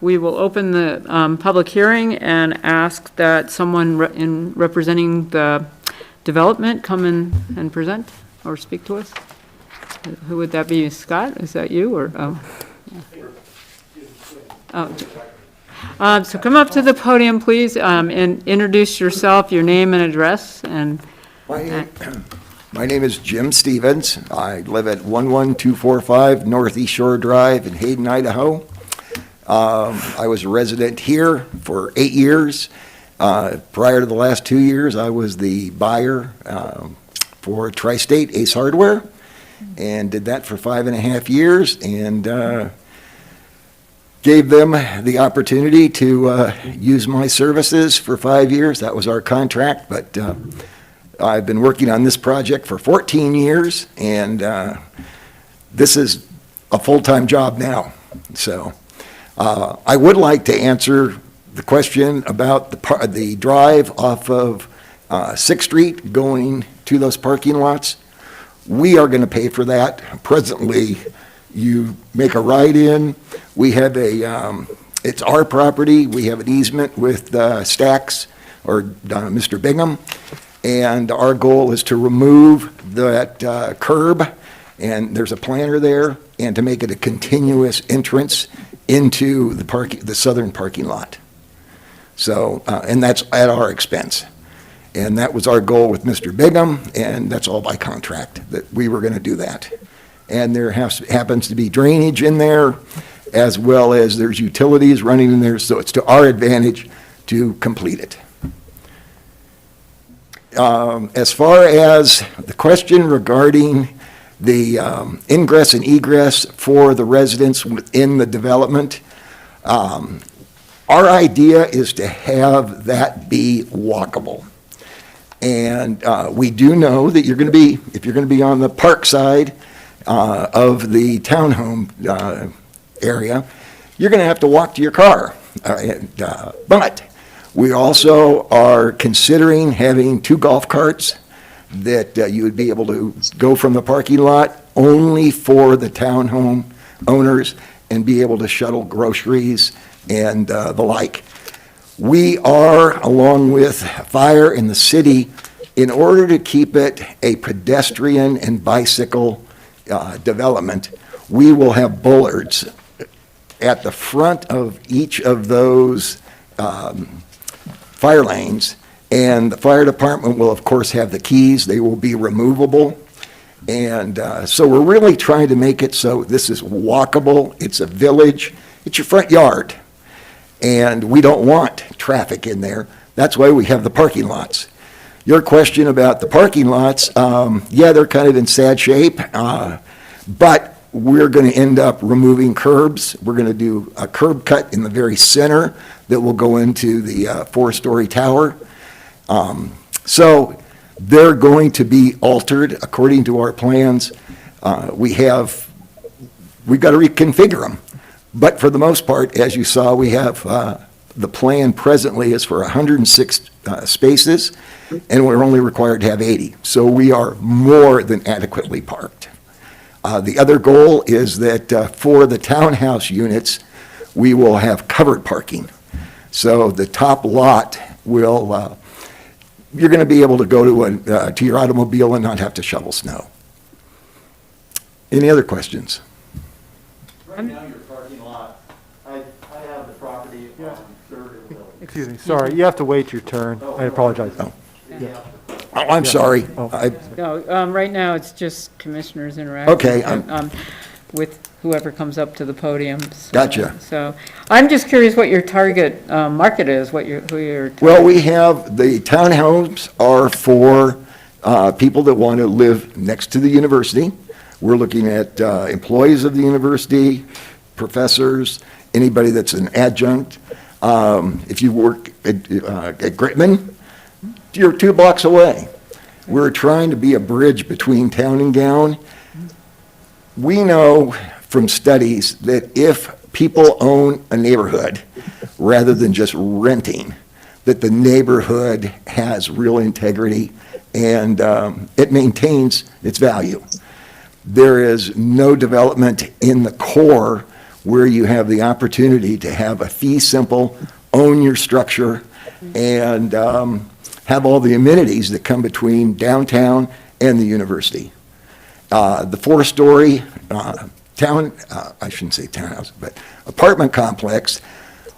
we will open the public hearing and ask that someone representing the development come in and present or speak to us. Who would that be? Scott, is that you or? So come up to the podium, please, and introduce yourself, your name and address, and. My name is Jim Stevens. I live at 11245 Northeast Shore Drive in Hayden, Idaho. I was a resident here for 8 years. Prior to the last 2 years, I was the buyer for Tri-State Ace Hardware and did that for 5.5 years and gave them the opportunity to use my services for 5 years. That was our contract, but I've been working on this project for 14 years, and this is a full-time job now. So I would like to answer the question about the drive off of 6th Street going to those parking lots. We are going to pay for that. Presently, you make a ride-in. We have it's our property. We have an easement with Stacks or Mr. Bingham. And our goal is to remove that curb, and there's a planter there, and to make it a continuous entrance into the southern parking lot. So, and that's at our expense. And that was our goal with Mr. Bingham, and that's all by contract, that we were going to do that. And there happens to be drainage in there, as well as there's utilities running in there, so it's to our advantage to complete it. As far as the question regarding the ingress and egress for the residents within the development, our idea is to have that be walkable. And we do know that you're going to be, if you're going to be on the park side of the townhome area, you're going to have to walk to your car. But we also are considering having 2 golf carts that you would be able to go from the parking lot only for the townhome owners and be able to shuttle groceries and the like. We are, along with fire in the city, in order to keep it a pedestrian and bicycle development, we will have bullards at the front of each of those fire lanes, and the fire department will, of course, have the keys. They will be removable. And so we're really trying to make it so this is walkable. It's a village. It's your front yard. And we don't want traffic in there. That's why we have the parking lots. Your question about the parking lots, yeah, they're kind of in sad shape, but we're going to end up removing curbs. We're going to do a curb cut in the very center that will go into the 4-story tower. So they're going to be altered according to our plans. We've got to reconfigure them. But for the most part, as you saw, we have the plan presently is for 106 spaces, and we're only required to have 80. So we are more than adequately parked. The other goal is that for the townhouse units, we will have covered parking. So the top lot will, you're going to be able to go to your automobile and not have to shovel snow. Any other questions? Right now, your parking lot, I have the property on 3rd and Village. Excuse me, sorry, you have to wait your turn. I apologize. Oh. Yeah. Oh, I'm sorry. No, right now, it's just commissioners interacting. Okay, With whoever comes up to the podium. So- Gotcha. So, I'm just curious what your target market is, who your. Well, we have, the townhomes are for people that want to live next to the university. We're looking at employees of the university, professors, anybody that's an adjunct. If you work at Gritman, you're 2 blocks away. We're trying to be a bridge between town and gown. We know from studies that if people own a neighborhood rather than just renting, that the neighborhood has real integrity and it maintains its value. There is no development in the core where you have the opportunity to have a fee simple, own your structure, and have all the amenities that come between downtown and the university. The 4-story I shouldn't say townhouse, but apartment complex,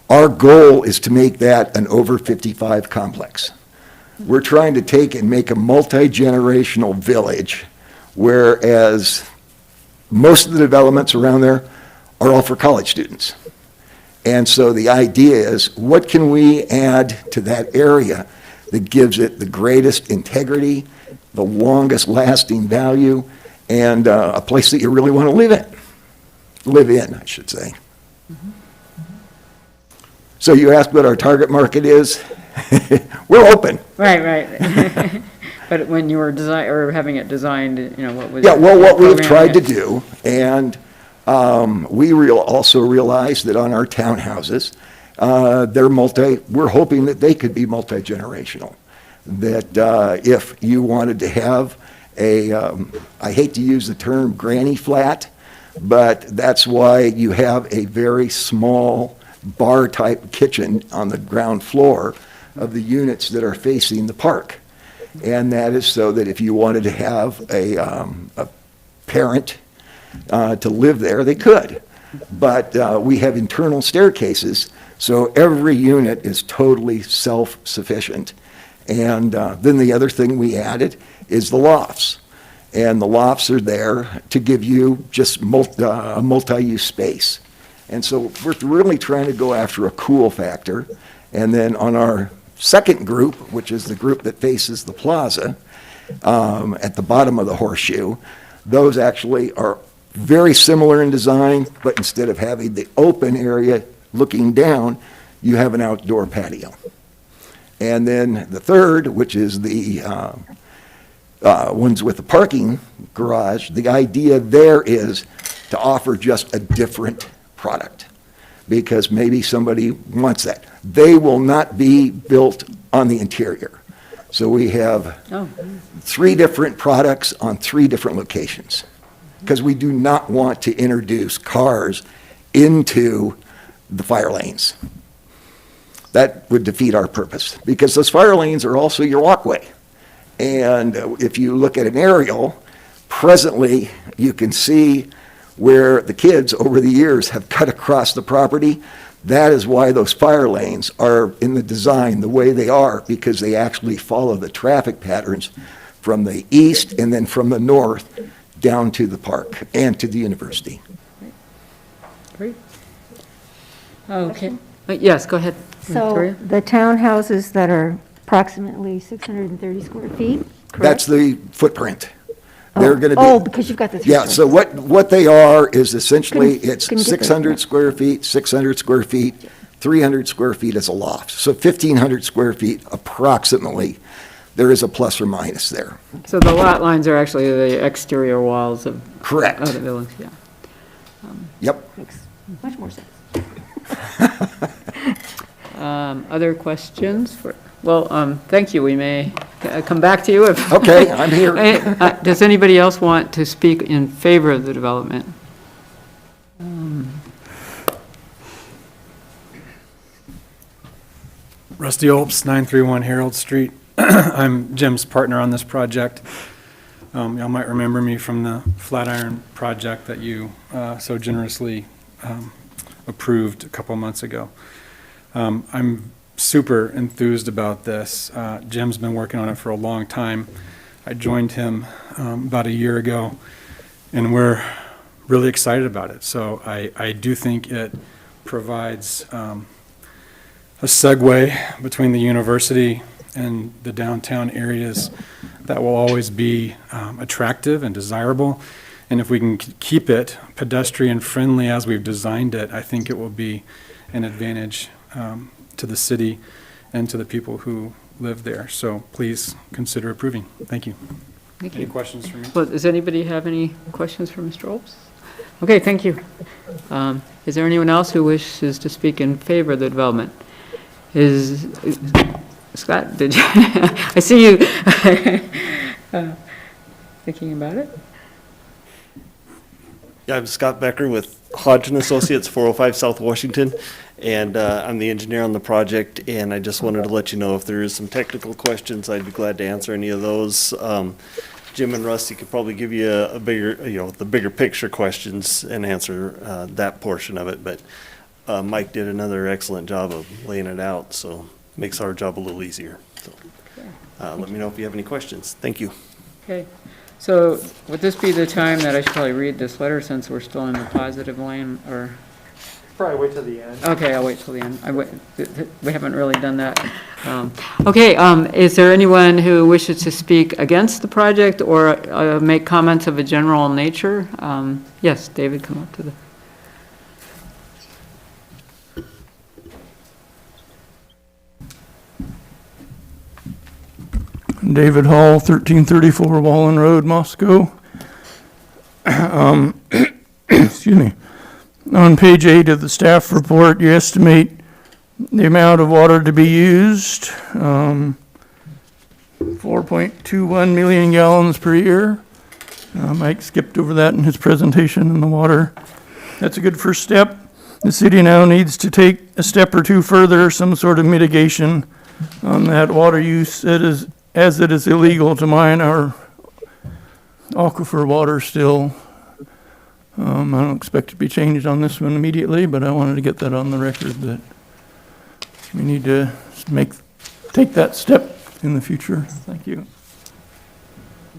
our goal is to make that an over 55 complex. We're trying to take and make a multi-generational village, whereas most of the developments around there are all for college students. And so the idea is, what can we add to that area that gives it the greatest integrity, the longest lasting value, and a place that you really want to live in, I should say. So you asked what our target market is. We're open. Right. But when you were having it designed, what was? Yeah, well, what we've programming tried to it? do, and we also realize that on our townhouses, we're hoping that they could be multi-generational. That if you wanted to have I hate to use the term granny flat, but that's why you have a very small bar-type kitchen on the ground floor of the units that are facing the park. And that is so that if you wanted to have a parent to live there, they could. But we have internal staircases, so every unit is totally self-sufficient. And then the other thing we added is the lofts. And the lofts are there to give you just a multi-use space. And so we're really trying to go after a cool factor. And then on our second group, which is the group that faces the plaza, at the bottom of the horseshoe, those actually are very similar in design, but instead of having the open area looking down, you have an outdoor patio. And then the third, which is the ones with the parking garage, the idea there is to offer just a different product, because maybe somebody wants that. They will not be built on the interior. So we have 3 different products on 3 different locations, because we do not want to introduce cars into the fire lanes. That would defeat our purpose, because those fire lanes are also your walkway. And if you look at an aerial, presently you can see where the kids over the years have cut across the property. That is why those fire lanes are in the design the way they are, because they actually follow the traffic patterns from the east and then from the north down to the park and to the university. Great. Okay. Yes, go ahead, So Victoria. the townhouses that are approximately 630 square feet, correct? That's the footprint. They're going to be. Oh, because you've got the 3 Yeah, so stories. what they are is essentially, Couldn't- it's couldn't get those 600 back. square feet, 600 square feet, 300 square feet as a loft. So 1,500 square feet approximately. There is a plus or minus there. So the lot lines are actually the exterior walls of Correct. the buildings, yeah. Yep. Makes much more sense. Other questions? Thank you. We may come back to you if. Okay, I'm here. Does anybody else want to speak in favor of the development? Rusty Opes, 931 Harold Street. I'm Jim's partner on this project. Y'all might remember me from the Flatiron project that you so generously approved a couple months ago. I'm super enthused about this. Jim's been working on it for a long time. I joined him about a year ago, and we're really excited about it. So I do think it provides a segue between the university and the downtown areas that will always be attractive and desirable. And if we can keep it pedestrian friendly as we've designed it, I think it will be an advantage to the city and to the people who live there. So please consider approving. Thank you. Thank Any you. questions for me? Well, does anybody have any questions for Mr. Olps? Okay, thank you. Is there anyone else who wishes to speak in favor of the development? Scott, did you? I see you thinking about it. Yeah, I'm Scott Becker with Hodge & Associates, 405 South Washington, and I'm the engineer on the project, and I just wanted to let you know if there is some technical questions, I'd be glad to answer any of those. Jim and Rusty could probably give you a bigger, the bigger picture questions and answer that portion of it, but Mike did another excellent job of laying it out, so makes our job a little easier. So let me know if you have any questions. Thank you. Okay, so would this be the time that I should probably read this letter since we're still in the positive lane, or? Probably wait till the end. Okay, I'll wait till the end. We haven't really done that. Okay, is there anyone who wishes to speak against the project or make comments of a general nature? Yes, David, come up to the. David Hall, 1334 Wallen Road, Moscow. Excuse me. On page 8 of the staff report, you estimate the amount of water to be used, 4.21 million gallons per year. Mike skipped over that in his presentation in the water. That's a good first step. The city now needs to take a step or two further, some sort of mitigation on that water use. As it is illegal to mine our aquifer water still. I don't expect it to be changed on this one immediately, but I wanted to get that on the record that we need to take that step in the future. Thank you.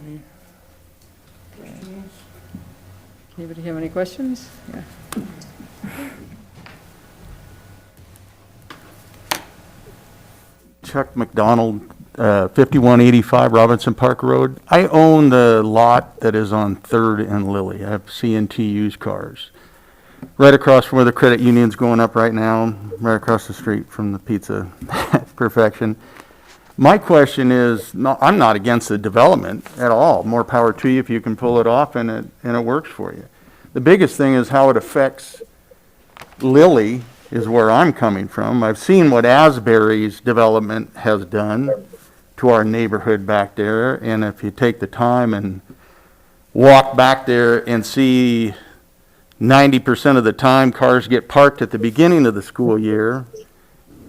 Any questions? Anybody have any questions? Yeah. Chuck McDonald, 5185 Robinson Park Road. I own the lot that is on 3rd and Lily. I have C&T used cars. Right across from where the credit union's going up right now, right across the street from the Pizza Perfection. My question is, I'm not against the development at all. More power to you if you can pull it off and it works for you. The biggest thing is how it affects Lily is where I'm coming from. I've seen what Asbury's development has done to our neighborhood back there, and if you take the time and walk back there and see 90% of the time cars get parked at the beginning of the school year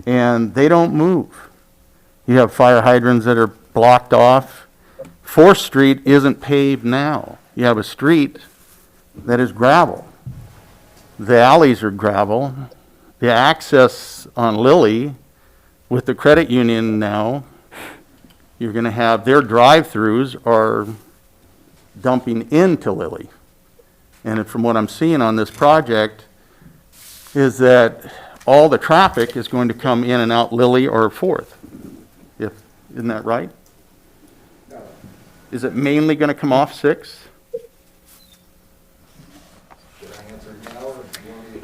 and they don't move. You have fire hydrants that are blocked off. 4th Street isn't paved now. You have a street that is gravel. The alleys are gravel. The access on Lily with the credit union now, you're going to have their drive-throughs are dumping into Lily. And from what I'm seeing on this project is that all the traffic is going to come in and out Lily or 4th. Isn't that right? No. Is it mainly going to come off 6th?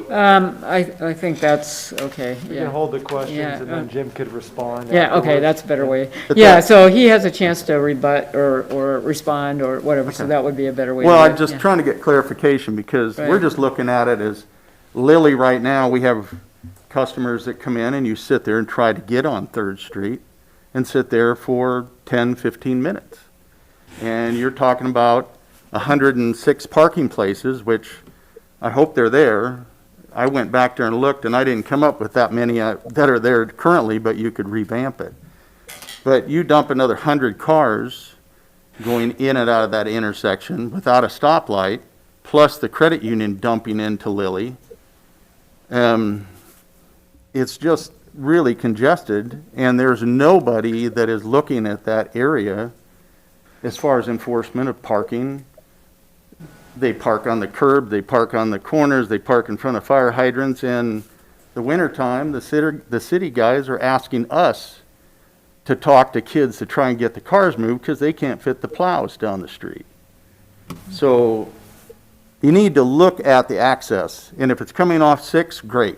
I think that's okay, We yeah. can hold the questions Yeah, and then Jim could respond. Yeah, okay, afterwards. that's a better way. But Yeah, that- so he has a chance to rebut or respond or whatever, so that would be a better way to do it. Well, I'm just yeah. trying to get clarification because we're Right. just looking at it as Lily right now, we have customers that come in and you sit there and try to get on 3rd Street and sit there for 10, 15 minutes. And you're talking about 106 parking places, which I hope they're there. I went back there and looked and I didn't come up with that many that are there currently, but you could revamp it. But you dump another 100 cars going in and out of that intersection without a stoplight, plus the credit union dumping into Lily. It's just really congested, and there's nobody that is looking at that area as far as enforcement of parking. They park on the curb, they park on the corners, they park in front of fire hydrants, and the wintertime, the city guys are asking us to talk to kids to try and get the cars moved because they can't fit the plows down the street. So you need to look at the access, and if it's coming off 6, great,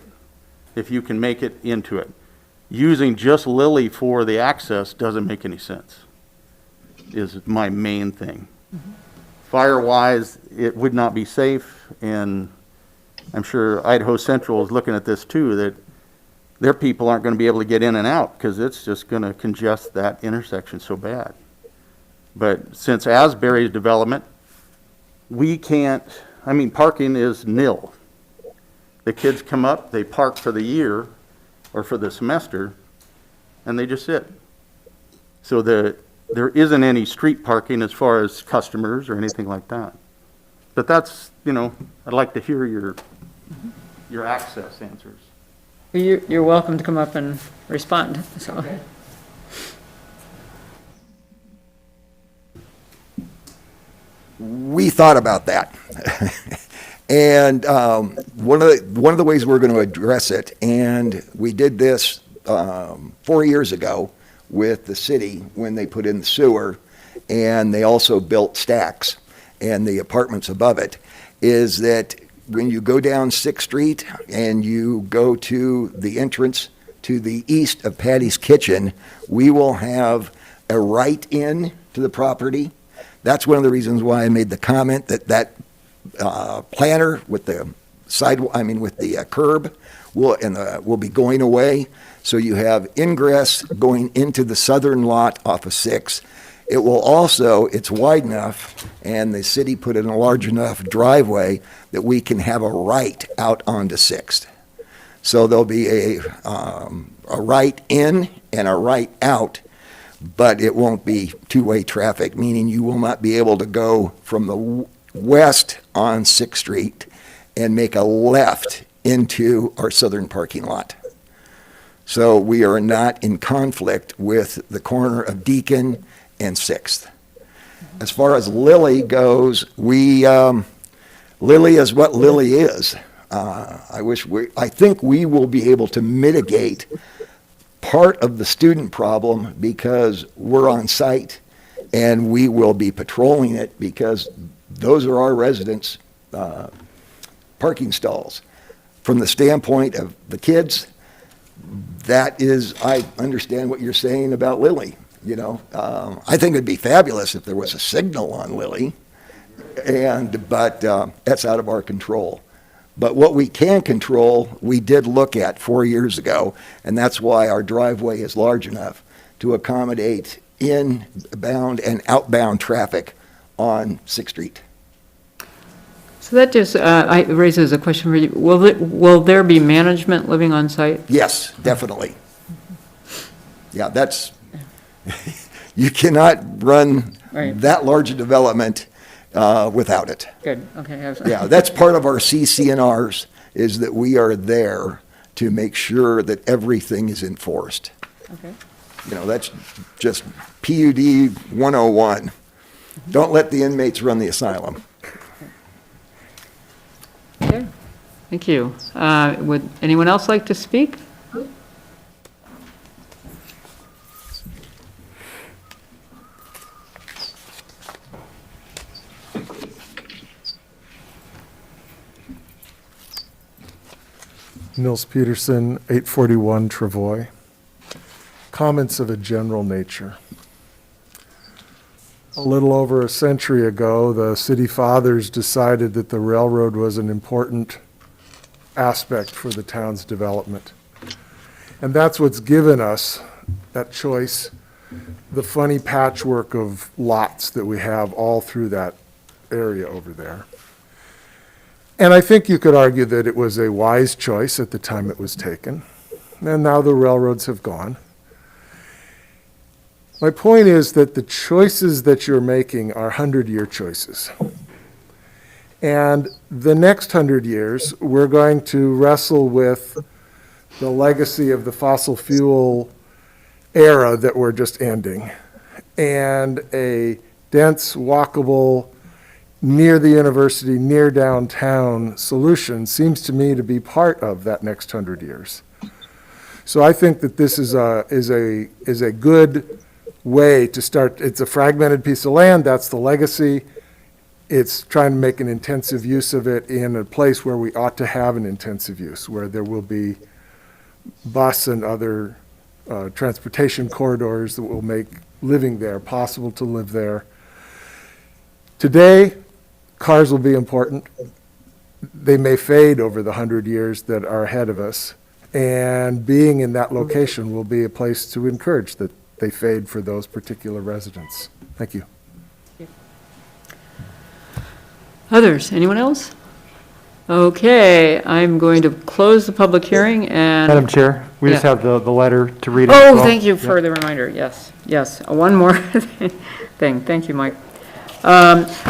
if you can make it into it. Using just Lily for the access doesn't make any sense, is my main thing. Fire-wise, it would not be safe, and I'm sure Idaho Central is looking at this too, that their people aren't going to be able to get in and out because it's just going to congest that intersection so bad. But since Asbury's development, we can't, I mean, parking is nil. The kids come up, they park for the year or for the semester, and they just sit. So there isn't any street parking as far as customers or anything like that. But that's, I'd like to hear your access answers. You're welcome to come up and respond, so. We thought about that. And one of the ways we're going to address it, and we did this 4 years ago with the city when they put in the sewer, and they also built stacks and the apartments above it, is that when you go down 6th Street and you go to the entrance to the east of Patty's Kitchen, we will have a right in to the property. That's one of the reasons why I made the comment that planter with the with the curb will be going away. So you have ingress going into the southern lot off of 6th. It will also, it's wide enough, and the city put in a large enough driveway that we can have a right out onto 6th. So there'll be a right in and a right out, but it won't be two-way traffic, meaning you will not be able to go from the west on 6th Street and make a left into our southern parking lot. So we are not in conflict with the corner of Deacon and 6th. As far as Lily goes, Lily is what Lily is. I think we will be able to mitigate part of the student problem because we're on site and we will be patrolling it because those are our residents' parking stalls. From the standpoint of the kids, that is, I understand what you're saying about Lily. I think it'd be fabulous if there was a signal on Lily, but that's out of our control. But what we can control, we did look at 4 years ago, and that's why our driveway is large enough to accommodate inbound and outbound traffic on 6th Street. So that just raises a question for you. Will there be management living on site? Yes, definitely. Yeah, you cannot run that large a development without it. Good, okay. Yeah, that's part of our CCNRs, is that we are there to make sure that everything is enforced. Okay. That's just PUD 101. Don't let the inmates run the asylum. Okay, thank you. Would anyone else like to speak? Nils Peterson, 841 Travoy. Comments of a general nature. A little over a century ago, the city fathers decided that the railroad was an important aspect for the town's development. And that's what's given us that choice, the funny patchwork of lots that we have all through that area over there. And I think you could argue that it was a wise choice at the time it was taken. And now the railroads have gone. My point is that the choices that you're making are 100-year choices. And the next 100 years, we're going to wrestle with the legacy of the fossil fuel era that we're just ending. And a dense, walkable, near the university, near downtown solution seems to me to be part of that next 100 years. So I think that this is a good way to start. It's a fragmented piece of land, that's the legacy. It's trying to make an intensive use of it in a place where we ought to have an intensive use, where there will be bus and other transportation corridors that will make living there possible to live there. Today, cars will be important. They may fade over the 100 years that are ahead of us. And being in that location will be a place to encourage that they fade for those particular residents. Thank you. Others, anyone else? Okay, I'm going to close the public hearing and. Madam Chair, we just Yeah. have the letter to read. as Oh, well. thank you for the reminder, yes, yes. One more thing, thank you, Mike.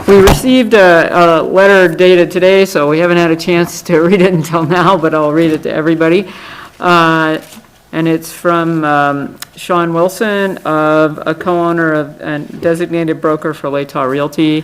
We received a letter dated today, so we haven't had a chance to read it until now, but I'll read it to everybody. And it's from Sean Wilson, of a co-owner of and designated broker for Latah Realty.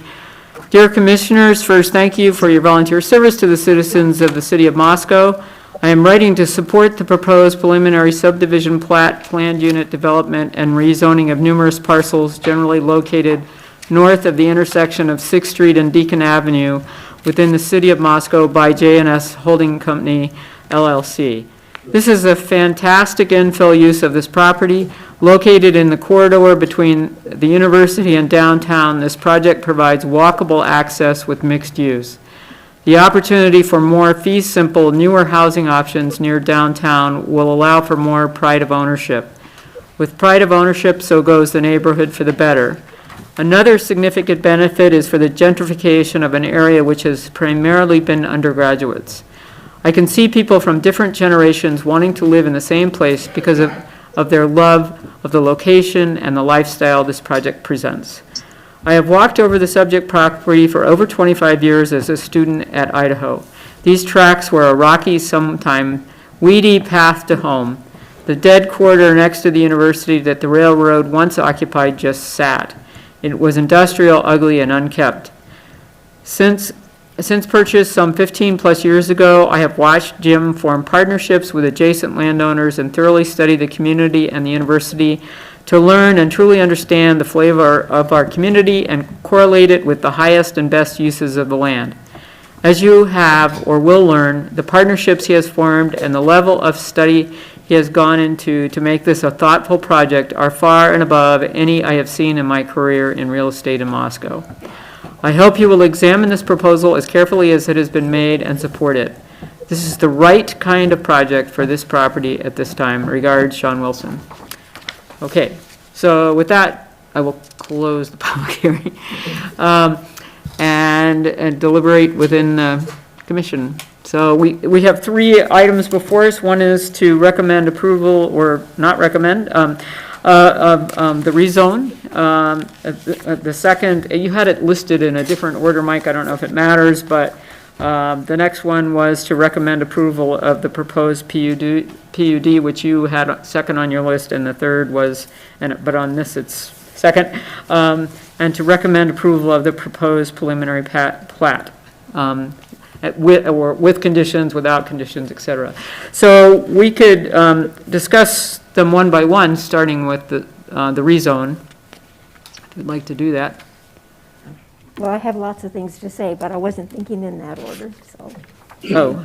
Dear Commissioners, first, thank you for your volunteer service to the citizens of the city of Moscow. I am writing to support the proposed preliminary subdivision plat, planned unit development, and rezoning of numerous parcels generally located north of the intersection of 6th Street and Deacon Avenue within the city of Moscow by J&S Holding Company, LLC. This is a fantastic infill use of this property. Located in the corridor between the university and downtown, this project provides walkable access with mixed use. The opportunity for more fee-simple, newer housing options near downtown will allow for more pride of ownership. With pride of ownership, so goes the neighborhood for the better. Another significant benefit is for the gentrification of an area which has primarily been undergraduates. I can see people from different generations wanting to live in the same place because of their love of the location and the lifestyle this project presents. I have walked over the subject property for over 25 years as a student at Idaho. These tracks were a rocky, sometime weedy path to home. The dead quarter next to the university that the railroad once occupied just sat. It was industrial, ugly, and unkept. Since purchase some 15-plus years ago, I have watched Jim form partnerships with adjacent landowners and thoroughly study the community and the university to learn and truly understand the flavor of our community and correlate it with the highest and best uses of the land. As you have or will learn, the partnerships he has formed and the level of study he has gone into to make this a thoughtful project are far and above any I have seen in my career in real estate in Moscow. I hope you will examine this proposal as carefully as it has been made and support it. This is the right kind of project for this property at this time. Regards, Sean Wilson. Okay, so with that, I will close the public hearing and deliberate within the commission. So we have 3 items before us. One is to recommend approval or not recommend of the rezone. The second, you had it listed in a different order, Mike. I don't know if it matters, but the next one was to recommend approval of the proposed PUD, which you had second on your list, and the third was, but on this it's second, and to recommend approval of the proposed preliminary plat. With conditions, without conditions, et cetera. So we could discuss them one by one, starting with the rezone. If you'd like to do that. Well, I have lots of things to say, but I wasn't thinking in that order, so. Yeah,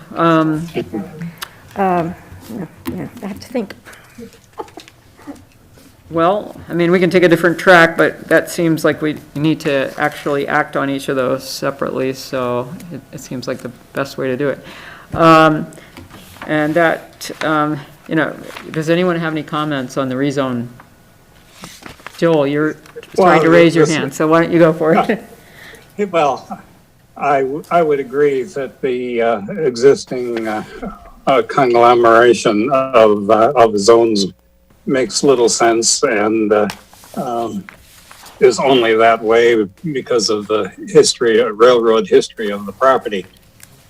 I have to think. Well, I mean, we can take a different track, but that seems like we need to actually act on each of those separately, so it seems like the best way to do it. And that, does anyone have any comments on the rezone? Joel, you're trying to raise your hand, so why don't you go for it? Well, I would agree that the existing conglomeration of zones makes little sense and is only that way because of the railroad history of the property.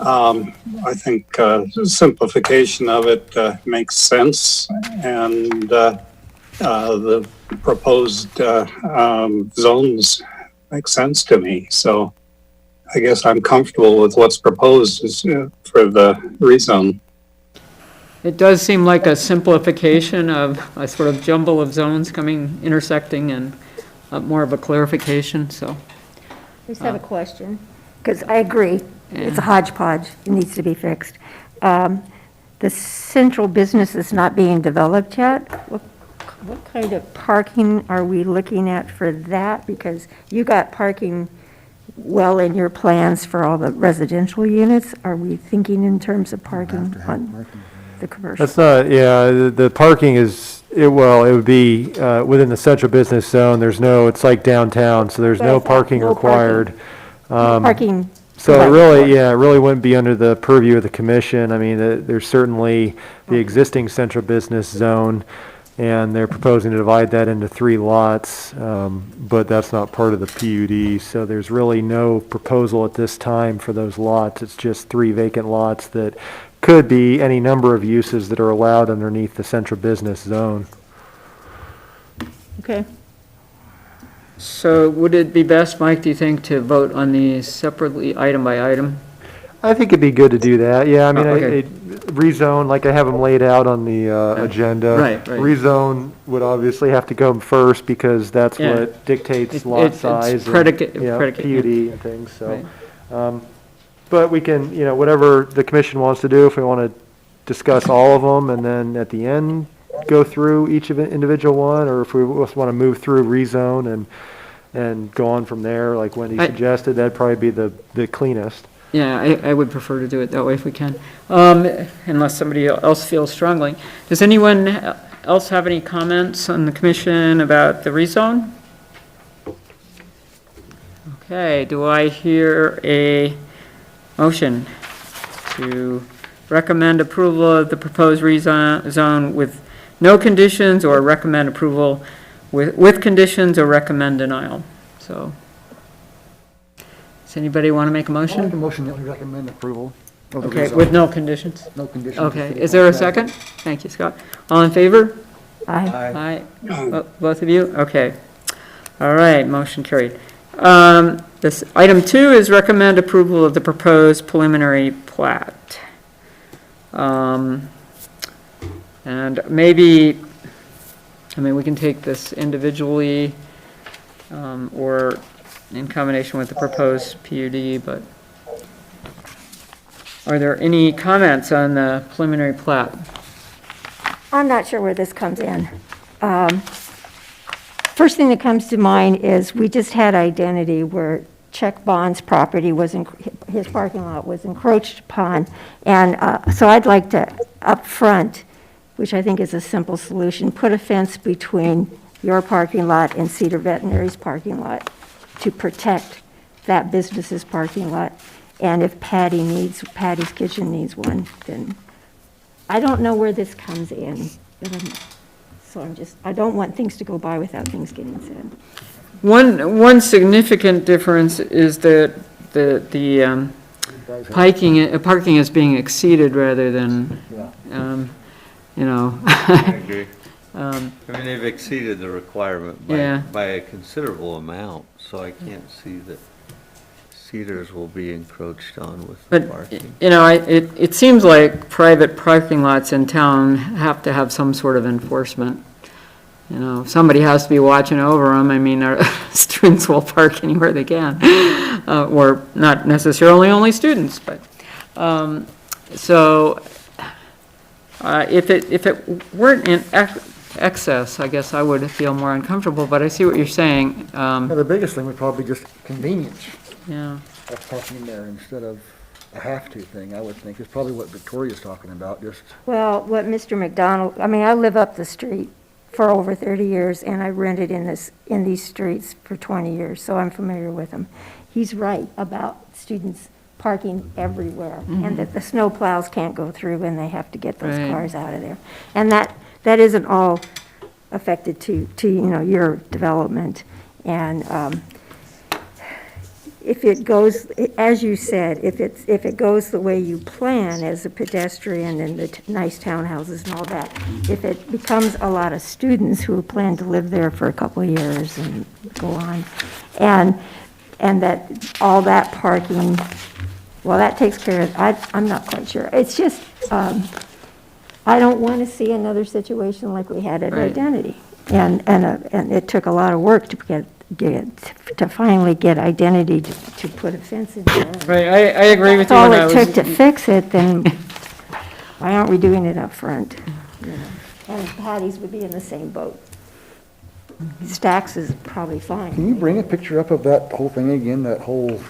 I think simplification of it makes sense, and the proposed zones make sense to me. So I guess I'm comfortable with what's proposed for the rezone. It does seem like a simplification of a sort of jumble of zones intersecting, and more of a clarification, so. I just have a question, because I agree, it's a hodgepodge, it needs to be fixed. The central business is not being developed yet. What kind of parking are we looking at for that? Because you got parking well in your plans for all the residential units. Are we thinking in terms of parking on the commercial? That's not, yeah, the parking is, it would be within the central business zone. There's no, it's like downtown, so there's no parking required. Parking. So it really, yeah, it really wouldn't be under the purview of the commission. I mean, there's certainly the existing central business zone, and they're proposing to divide that into 3 lots, but that's not part of the PUD, so there's really no proposal at this time for those lots. It's just 3 vacant lots that could be any number of uses that are allowed underneath the central business zone. Okay. So would it be best, Mike, do you think, to vote on these separately, item by item? I think it'd be good to do that, yeah, I mean, okay. rezone, like I have them laid out on the agenda. Right. Rezone would obviously have to come first, because that's Yeah. what dictates lot It's size. predicate, And, predicate, PUD yeah. and things, so. Right. But we can, whatever the commission wants to do, if we want to discuss all of them, and then at the end, go through each of the individual one, or if we just want to move through rezone and go on from there, like Wendy suggested, that'd probably be the cleanest. Yeah, I would prefer to do it that way if we can, unless somebody else feels strongly. Does anyone else have any comments on the commission about the rezone? Okay, do I hear a motion to recommend approval of the proposed rezone with no conditions, or recommend approval with conditions, or recommend denial? So, does anybody want to make a I'll make a motion? motion that we recommend approval of the Okay, rezone. with no conditions? No conditions. Okay, is there a second? Thank you, Scott. All in favor? Aye. Aye. Both of you? Okay. All right, motion carried. This, item 2 is recommend approval of the proposed preliminary plat. And maybe, I mean, we can take this individually, or in combination with the proposed PUD, but are there any comments on the preliminary plat? I'm not sure where this comes in. First thing that comes to mind is we just had identity where Chuck Bond's property was, his parking lot was encroached upon. And so I'd like to, up front, which I think is a simple solution, put a fence between your parking lot and Cedar Veterinary's parking lot to protect that business's parking lot. And if Patty's Kitchen needs one, then I don't know where this comes in. So I don't want things to go by without things getting said. One significant difference is that the parking is being exceeded rather than, I agree. I mean, they've exceeded the requirement Yeah. by a considerable amount, so I can't see that Cedars will be encroached on with the But, parking. it seems like private parking lots in town have to have some sort of enforcement. Somebody has to be watching over them. I mean, our students will park anywhere they can, or not necessarily only students, but, so, if it weren't in excess, I guess I would feel more uncomfortable, but I see what you're saying. Now, the biggest thing would probably just convenience Yeah. of parking there instead of a have-to thing, I would think, is probably what Victoria's talking about, just. Well, what Mr. McDonald, I mean, I live up the street for over 30 years, and I rented in these streets for 20 years, so I'm familiar with them. He's right about students parking everywhere, and that the snow plows can't go through, and they have to get those Right. cars out of there. And that isn't all affected to your development. And if it goes, as you said, if it goes the way you plan as a pedestrian and the nice townhouses and all that, if it becomes a lot of students who plan to live there for a couple of years and go on, and that all that parking, well, that takes care of, I'm not quite sure. It's just, I don't want to see another situation like we had at Right. Identity. And it took a lot of work to finally get Identity to put a fence in there. Right, I agree with That's you. all when I it was- took to fix it, then why aren't we doing it up front? You know? And Patty's would be in the same boat. Stacks is probably fine. Can you bring a picture up of that whole thing again, that whole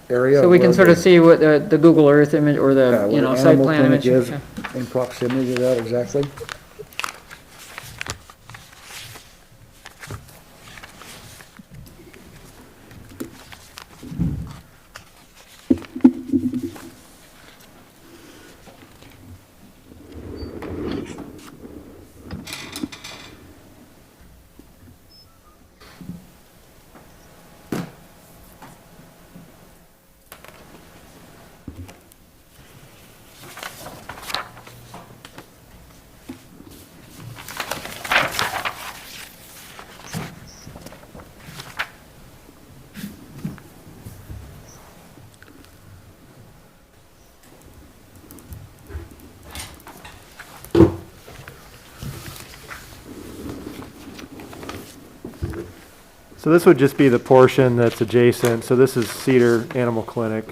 area? So we can where sort of the- see what the Google Earth image or yeah, the, where the site animal plan clinic image. is Okay. in proximity to that exactly? So this would just be the portion that's adjacent. So this is Cedar Animal Clinic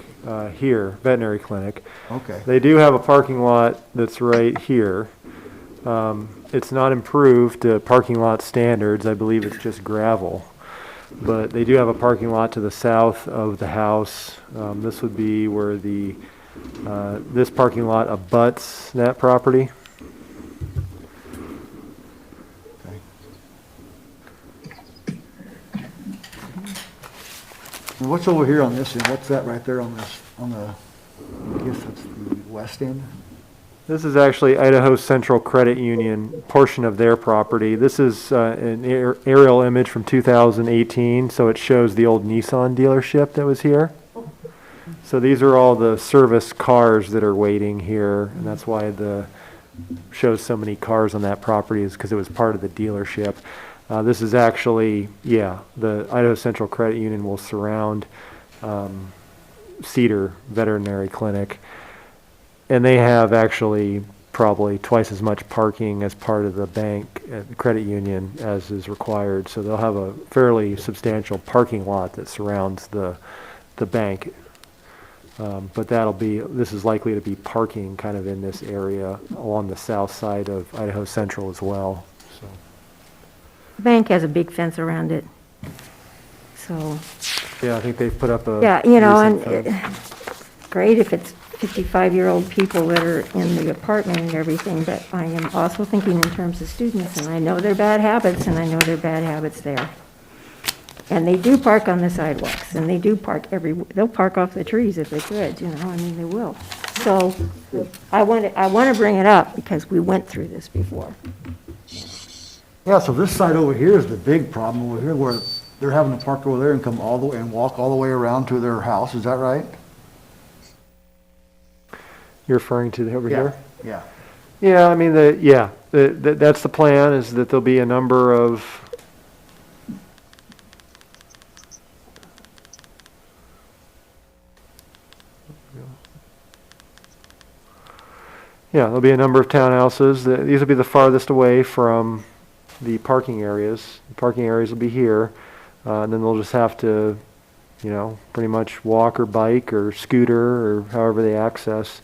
here, veterinary clinic. Okay. They do have a parking lot that's right here. It's not improved to parking lot standards. I believe it's just gravel. But they do have a parking lot to the south of the house. This would be where this parking lot abuts that property. And what's over here on this end? What's that right there on this, I guess that's the west end? This is actually Idaho Central Credit Union, portion of their property. This is an aerial image from 2018, so it shows the old Nissan dealership that was here. So these are all the service cars that are waiting here, and that's why shows so many cars on that property, is because it was part of the dealership. This is actually, the Idaho Central Credit Union will surround Cedar Veterinary Clinic. And they have actually probably twice as much parking as part of the bank, the credit union, as is required. So they'll have a fairly substantial parking lot that surrounds the bank. But this is likely to be parking kind of in this area along the south side of Idaho Central as well. So. The bank has a big fence around it, so, Yeah, I think they've put up a. yeah, and recent fence. great if it's 55-year-old people that are in the apartment and everything, but I am also thinking in terms of students, and I know their bad habits, and I know their bad habits there. And they do park on the sidewalks, and they do park they'll park off the trees if they could, I mean, they will. So I want to bring it up because we went through this before. Yeah, so this side over here is the big problem over here where they're having to park over there and come all the way and walk all the way around to their house. Is that right? You're referring to over here? Yeah. Yeah, I mean, that's the plan, is that there'll be a number of, there'll be a number of townhouses. These will be the farthest away from the parking areas. The parking areas will be here, and then they'll just have to, pretty much walk or bike or scooter or however they access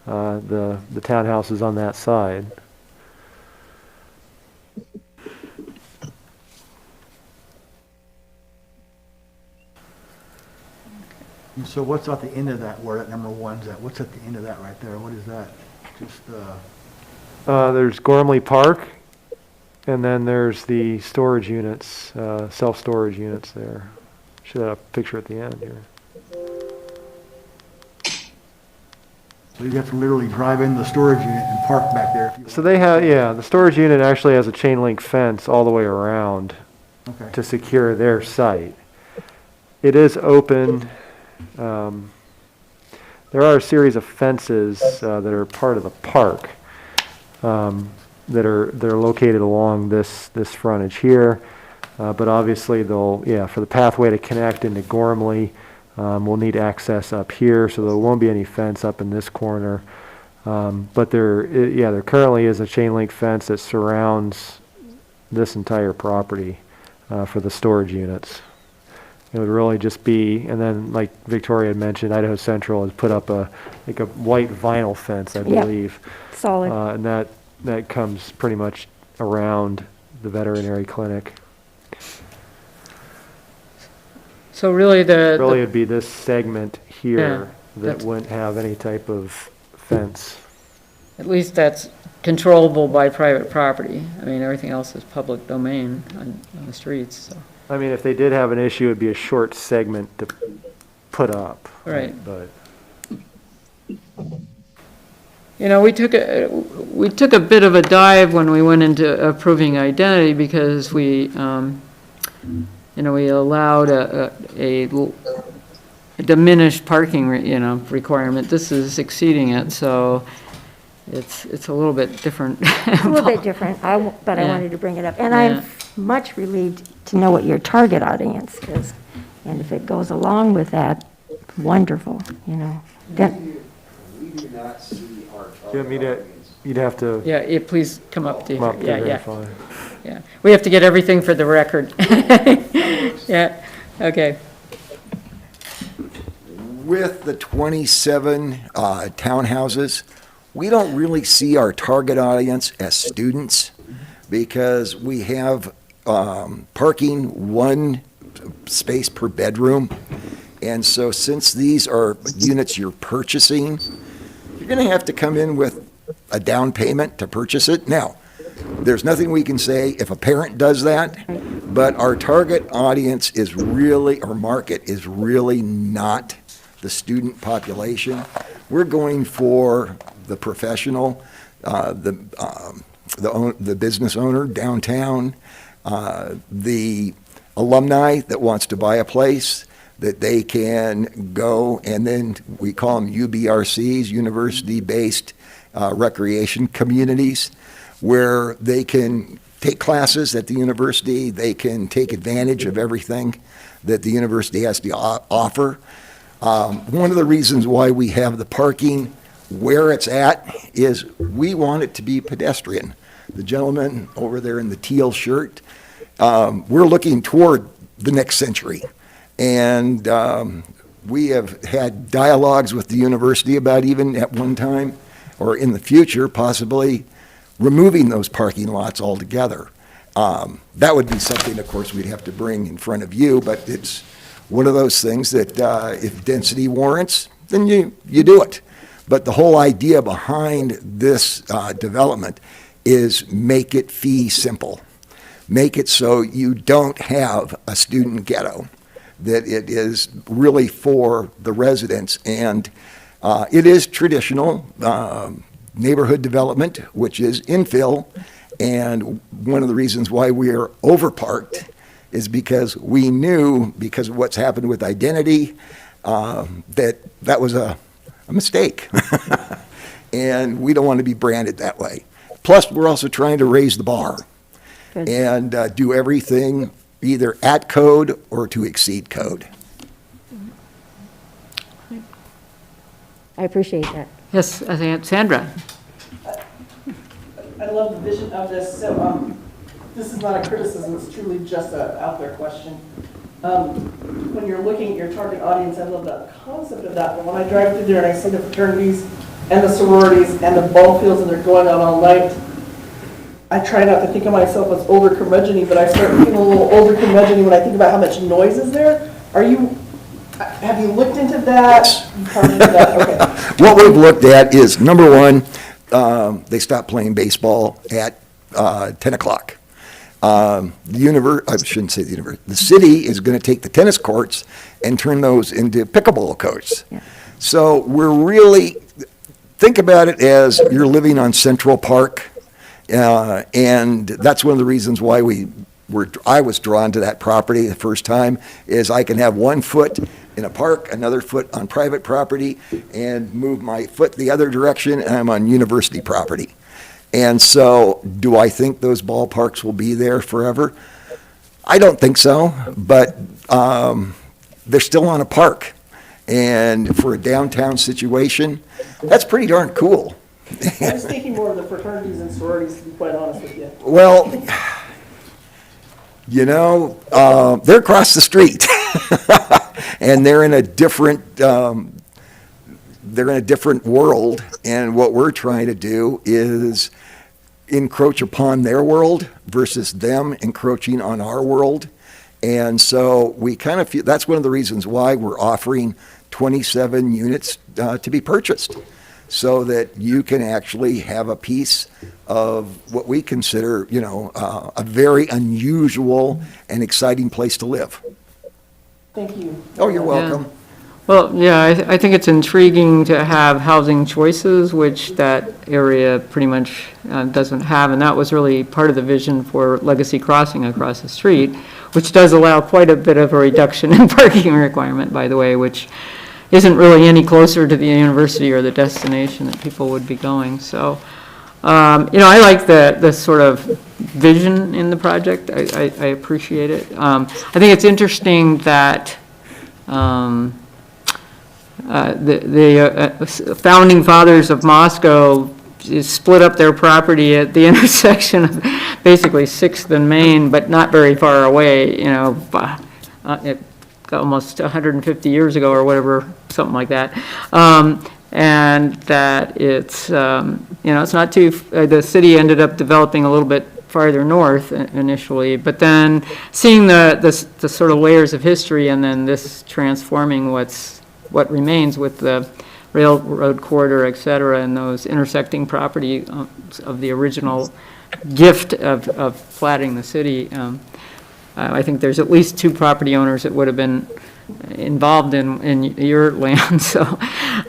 the townhouses on that side. And so what's at the end of that, where that number one's at? What's at the end of that right there? What is that? Just, There's Gormley Park, and then there's the storage units, self-storage units there. Should have a picture at the end here. so you have to literally drive in the storage unit and park back there. If you So they have, the storage unit actually has a chain link fence all the way around Okay. to secure their site. It is open There are a series of fences that are part of the park that are located along this frontage here. But obviously for the pathway to connect into Gormley, we'll need access up here, so there won't be any fence up in this corner. But there currently is a chain link fence that surrounds this entire property for the storage units. It would really just be, and then like Victoria had mentioned, Idaho Central has put up a white vinyl fence, I Yeah. believe. Solid. And that comes pretty much around the veterinary clinic. So really Really it'd be this segment here Yeah, that that's- wouldn't have any type of fence. at least that's controllable by private property. I mean, everything else is public domain on the streets, so. I mean, if they did have an issue, it'd be a short segment to put up. Right. But You know, we took a bit of a dive when we went into approving identity because we allowed a diminished parking, requirement. This is exceeding it, so it's a little bit different. It's a little bit different, but I Yeah. wanted to bring it up. And Yeah. I'm much relieved to know what your target audience is. And if it goes along with that, wonderful, Then- We do not see our you want me to, you'd have to Yeah, please come up to, come up to yeah, verify. yeah. We have to get everything for the record. Yeah, okay. With the 27 townhouses, we don't really see our target audience as students because we have parking one space per bedroom. And so since these are units you're purchasing, you're going to have to come in with a down payment to purchase it. Now, there's nothing we can say if a parent does that, but our target audience is really, our market is really not the student population. We're going for the professional, the business owner downtown, the alumni that wants to buy a place that they can go, and then we call them UBRCs, university-based recreation communities, where they can take classes at the university, they can take advantage of everything that the university has to offer. One of the reasons why we have the parking where it's at is we want it to be pedestrian. The gentleman over there in the teal shirt, we're looking toward the next century. And we have had dialogues with the university about even at one time, or in the future, possibly removing those parking lots altogether. That would be something, of course, we'd have to bring in front of you, but it's one of those things that if density warrants, then you do it. But the whole idea behind this development is make it fee simple. Make it so you don't have a student ghetto, that it is really for the residents. And it is traditional neighborhood development, which is infill. And one of the reasons why we are overparked is because we knew, because of what's happened with identity, that was a mistake. And we don't want to be branded that way. Plus, we're also trying to raise the bar Good. and do everything either at code or to exceed code. I appreciate that. Yes, I think Sandra. I love the vision of this, so this is not a criticism, it's truly just a out there question. When you're looking at your target audience, I love the concept of that, but when I drive through there and I see the fraternities and the sororities and the ball fields and they're going on all night, I try not to think of myself as older curmudgeon-y, but I start feeling a little older curmudgeon-y when I think about how much noise is there. Have you looked into that? You probably did that, okay. What we've looked at is, number one, they stopped playing baseball at 10 o'clock. I shouldn't say the university. The city is going to take the tennis courts and turn those into pickleball courts. Yeah. So we're really, think about it as you're living on Central Park, and that's one of the reasons why I was drawn to that property the first time, is I can have 1 foot in a park, another foot on private property, and move my foot the other direction, and I'm on university property. And so, do I think those ballparks will be there forever? I don't think so, but they're still on a park. And for a downtown situation, that's pretty darn cool. I was thinking more of the fraternities and sororities, to be quite honest with you. Well, you know, they're across the street. And they're in a different world, and what we're trying to do is encroach upon their world versus them encroaching on our world. And so we kind of feel, that's one of the reasons why we're offering 27 units to be purchased, so that you can actually have a piece of what we consider, you know, a very unusual and exciting place to live. Thank you. Oh, you're welcome. Well, yeah, I think it's intriguing to have housing choices, which that area pretty much doesn't have, and that was really part of the vision for Legacy Crossing across the street, which does allow quite a bit of a reduction in parking requirement, by the way, which isn't really any closer to the university or the destination that people would be going. So, you know, I like the sort of vision in the project. I appreciate it. I think it's interesting that the founding fathers of Moscow split up their property at the intersection of basically 6th and Main, but not very far away, you know, almost 150 years ago or whatever, something like that. And that it's, you know, it's not too, the city ended up developing a little bit farther north initially, but then seeing the sort of layers of history and then this transforming what remains with the railroad corridor, et cetera, and those intersecting property of the original gift of platting the city. I think there's at least 2 property owners that would have been involved in your land. So,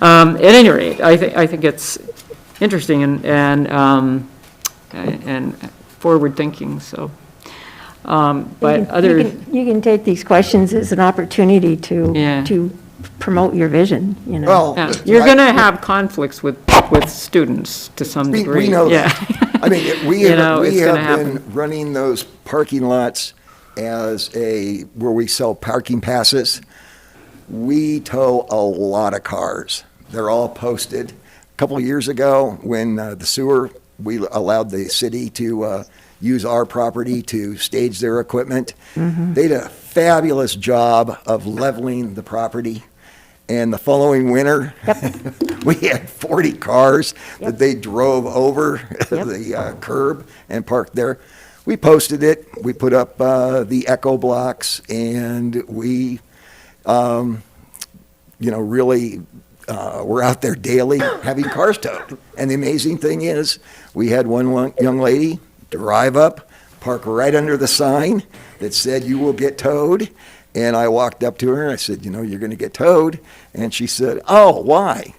at any rate, I think it's interesting and forward thinking. So, but you can take these questions as an opportunity to promote your vision. You know, Well, you're going to have conflicts with students to some degree. We know that. I mean, we have been running those parking lots as where we sell parking passes. We tow a lot of cars. They're all posted. A couple of years ago, when the sewer, we allowed the city to use our property to stage their equipment. Mm-hmm. They did a fabulous job of leveling the property. And the following winter, we had 40 cars that they drove over the curb and parked there. We posted it. We put up the echo blocks, and we, really were out there daily having cars towed. And the amazing thing is, we had one young lady drive up, park right under the sign that said, "You will get towed." And I walked up to her and I said, "You know, you're going to get towed." And she said, "Oh, why?"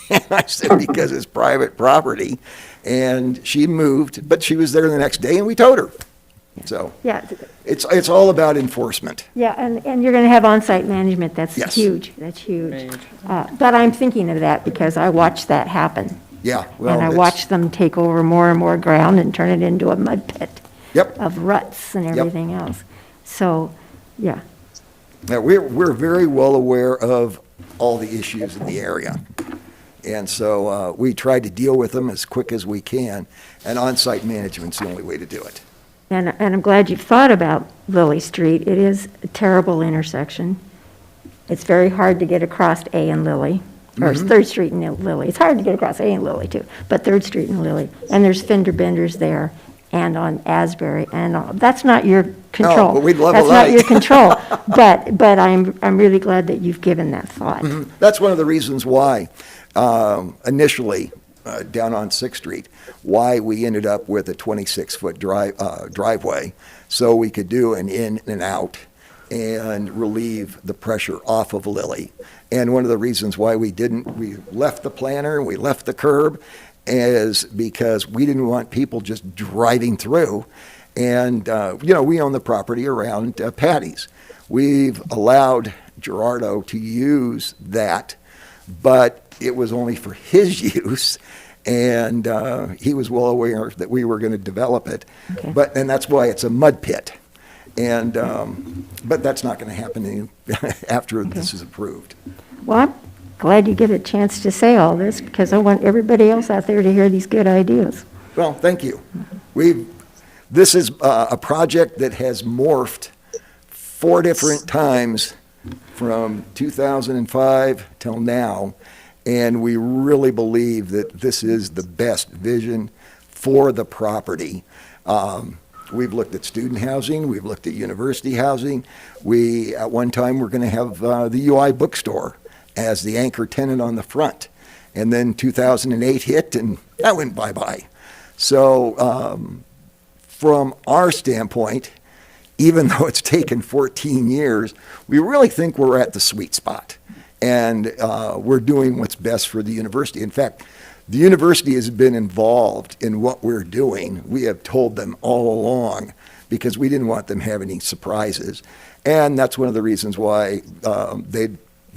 And I said, "Because it's private property." And she moved, but she was there the next day and we towed her. So yeah, it's all about enforcement. Yeah, and you're going to have on-site management. That's Yes. huge. That's huge. But I'm thinking of that because I watched that happen. Yeah. Well, And I watched them take over more and more ground and turn it into a mud pit of ruts and everything else. So, yeah. Now, we're very well aware of all the issues in the area. And so we try to deal with them as quick as we can, and on-site management's the only way to do it. And I'm glad you've thought about Lily Street. It is a terrible intersection. It's very hard to get across A and Lily, or it's 3rd Street and Lily. It's hard to get across A and Lily, too, but 3rd Street and Lily. And there's fender benders there, and on Asbury, and all. That's not your control. No, but we'd love a That's not light. your control. But I'm really glad that you've given that thought. That's one of the reasons why, initially, down on 6th Street, why we ended up with a 26-foot driveway, so we could do an in and out and relieve the pressure off of Lily. And one of the reasons why we left the planter, we left the curb, is because we didn't want people just driving through. And, we own the property around Patty's. we've allowed Gerardo to use that, but it was only for his use, and he was well aware that we were going to develop it. Okay. And that's why it's a mud pit. And, but that's not going to happen after this is approved. Well, I'm glad you get a chance to say all this, because I want everybody else out there to hear these good ideas. Well, thank you. This is a project that has morphed 4 different times from 2005 till now, and we really believe that this is the best vision for the property. We've looked at student housing, we've looked at university housing. We, at one time, were going to have the UI bookstore as the anchor tenant on the front. And then 2008 hit, and that went bye-bye. So from our standpoint, even though it's taken 14 years, we really think we're at the sweet spot. And we're doing what's best for the university. In fact, the university has been involved in what we're doing. We have told them all along because we didn't want them having any surprises. And that's one of the reasons why they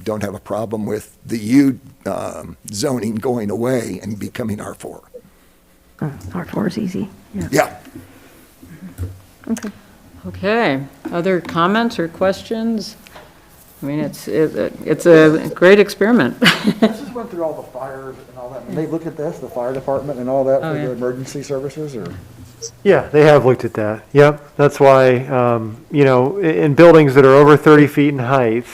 don't have a problem with the U zoning going away and becoming R4. R4 is easy, yeah. Yeah. Okay. Okay, other comments or questions? I mean, it's a great experiment. This just went through all the fires and all that. And they looked at this, the fire department and all that Oh, for yeah. the emergency services, or? Yeah, they have looked at that. Yep, that's why, in buildings that are over 30 feet in height,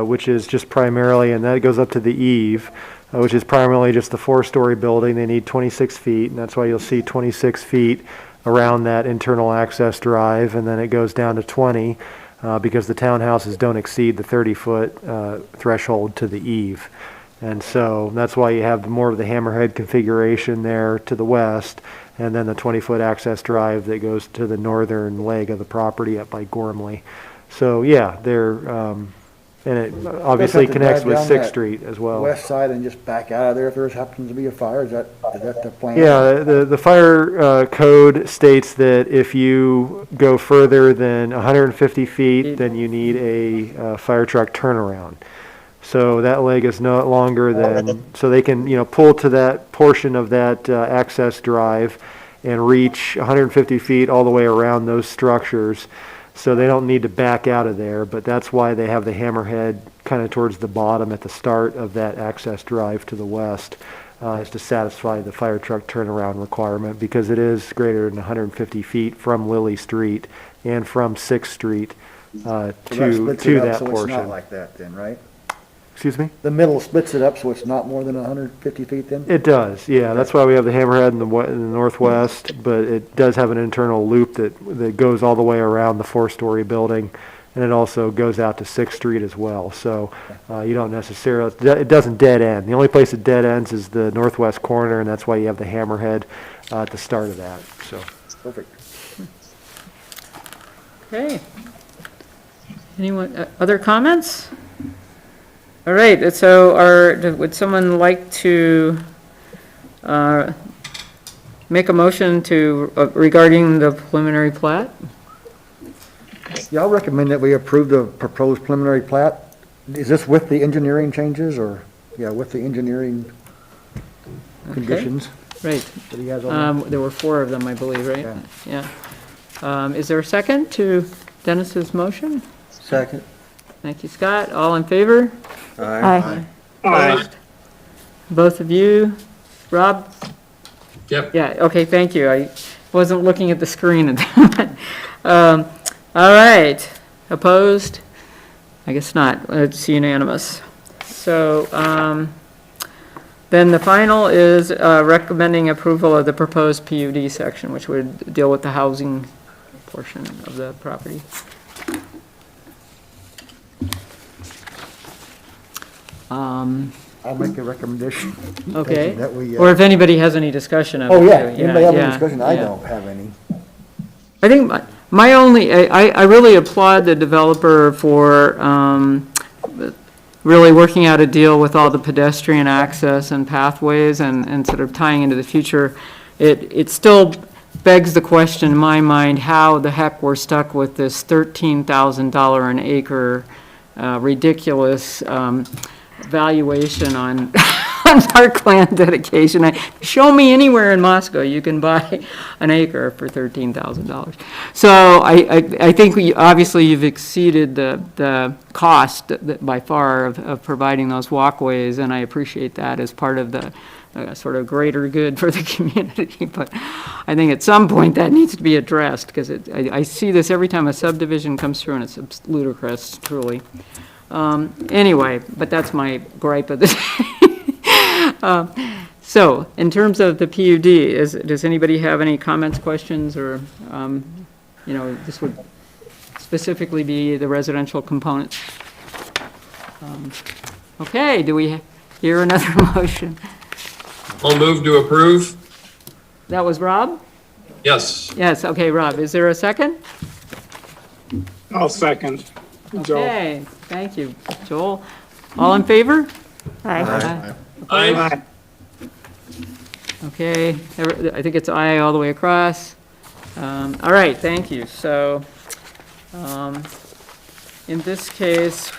which is just primarily, and that goes up to the eave, which is primarily just the 4-story building, they need 26 feet, and that's why you'll see 26 feet around that internal access drive, and then it goes down to 20, because the townhouses don't exceed the 30-foot threshold to the eave. And so that's why you have more of the hammerhead configuration there to the west, and then the 20-foot access drive that goes to the northern leg of the property up by Gormley. So, yeah, and it obviously Have to connects drive with down 6th that Street as well. West side and just back out of there if there happens to be a fire, is that the plan? Yeah, the fire code states that if you go further than 150 feet, then you need a fire truck turnaround. So that leg is no longer than, so they can, pull to that portion of that access drive and reach 150 feet all the way around those structures. So they don't need to back out of there, but that's why they have the hammerhead kind of towards the bottom at the start of that access drive to the west, is to satisfy the fire truck turnaround requirement, because it is greater than 150 feet from Lily Street and from 6th Street So to splits it up, that so it's not portion. like that then, right? Excuse me? The middle splits it up so it's not more than 150 feet then? It does, yeah. That's why we have the hammerhead in the northwest, but it does have an internal loop that goes all the way around the 4-story building, and it also goes out to 6th Street as well. So you don't necessarily, it doesn't dead end. The only place it dead ends is the northwest corner, and that's why you have the hammerhead at the start of that, so. Perfect. Okay. Anyone, other comments? All right, so would someone like to make a motion regarding the preliminary plat? Yeah, I'll recommend that we approve the proposed preliminary plat. Is this with the engineering changes, or, yeah, with the engineering conditions Right. that he has on there? There were 4 of them, I believe, right? Yeah. Yeah. Is there a second to Dennis's motion? Second. Thank you, Scott. All in favor? Aye. Aye. Both of you? Rob? Yep. Yeah, okay, thank you. I wasn't looking at the screen at that. All right. Opposed? I guess not. It's unanimous. So then the final is recommending approval of the proposed PUD section, which would deal with the housing portion of the property. I'll make a recommendation. Okay. That we, Or if anybody has any discussion of it. oh, yeah, too. anybody have any yeah, discussion? I yeah. don't have any. I think my only, I really applaud the developer for really working out a deal with all the pedestrian access and pathways and sort of tying into the future. It still begs the question in my mind, how the heck we're stuck with this $13,000 an acre ridiculous valuation on on parkland dedication. Show me anywhere in Moscow you can buy an acre for $13,000. So I think obviously you've exceeded the cost by far of providing those walkways, and I appreciate that as part of the sort of greater good for the community. But I think at some point that needs to be addressed, because I see this every time a subdivision comes through, and it's ludicrous, truly. Anyway, but that's my gripe of the day. So, in terms of the PUD, does anybody have any comments, questions, or, this would specifically be the residential components? Okay, do we hear another motion? I'll move to approve. That was Rob? Yes. Yes, okay, Rob, is there a second? I'll second. Joel. Okay, thank you. Joel, all in favor? Aye. Aye. Okay, I think it's aye all the way across. All right, thank you. So, in this case,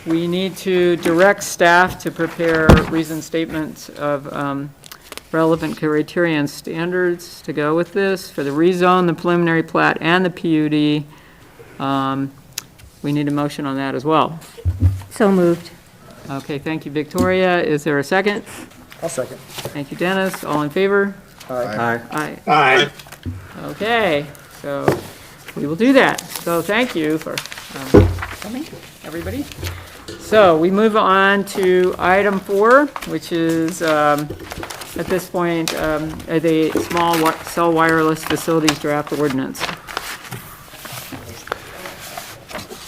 we need to direct staff to prepare reasoned statements of relevant criteria and standards to go with this for the rezone, the preliminary plat, and the PUD. We need a motion on that as well. So moved. Okay, thank you, Victoria. Is there a second? I'll second. Thank you, Dennis. All in favor? Aye. Aye. Aye. Okay, so we will do that. So thank you for coming, everybody. So we move on to item 4, which is, at this point, the small cell wireless facilities draft ordinance.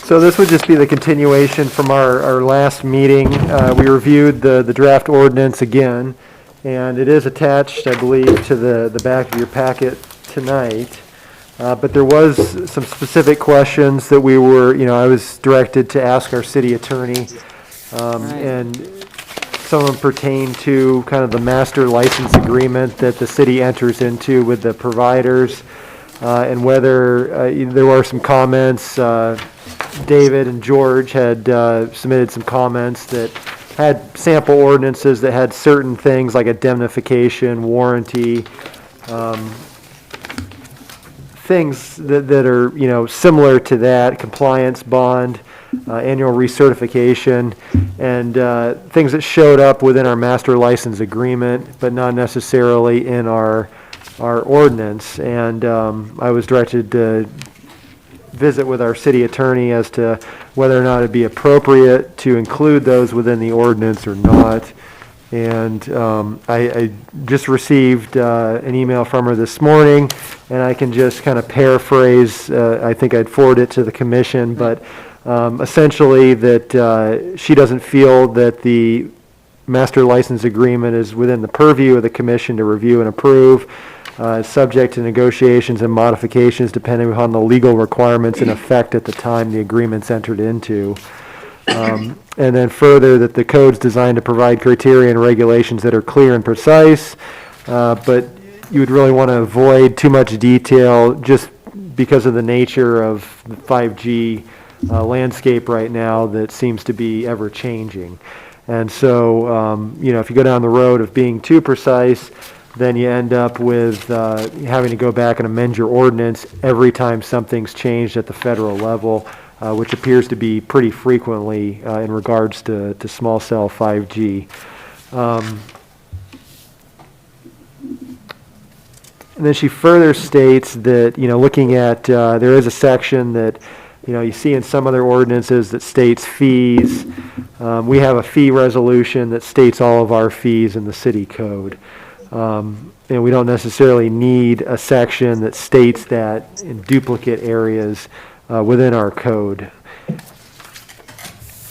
So this would just be the continuation from our last meeting. We reviewed the draft ordinance again, and it is attached, I believe, to the back of your packet tonight. But there was some specific questions that we were, I was directed to ask our city attorney. And some of them pertain to kind of the master license agreement that the city enters into with the providers, and whether there were some comments. David and George had submitted some comments that had sample ordinances that had certain things like indemnification, warranty, things that are, similar to that, compliance bond, annual recertification, and things that showed up within our master license agreement, but not necessarily in our ordinance. And I was directed to visit with our city attorney as to whether or not it'd be appropriate to include those within the ordinance or not. And I just received an email from her this morning, and I can just kind of paraphrase. I think I'd forward it to the commission, but essentially that she doesn't feel that the master license agreement is within the purview of the commission to review and approve. Subject to negotiations and modifications depending upon the legal requirements in effect at the time the agreement's entered into. And then further, that the code's designed to provide criteria and regulations that are clear and precise, but you would really want to avoid too much detail just because of the nature of the 5G landscape right now that seems to be ever changing. And so, if you go down the road of being too precise, then you end up with having to go back and amend your ordinance every time something's changed at the federal level, which appears to be pretty frequently in regards to small cell 5G. And then she further states that, looking at, there is a section that, you see in some other ordinances that states fees. We have a fee resolution that states all of our fees in the city code. And we don't necessarily need a section that states that in duplicate areas within our code.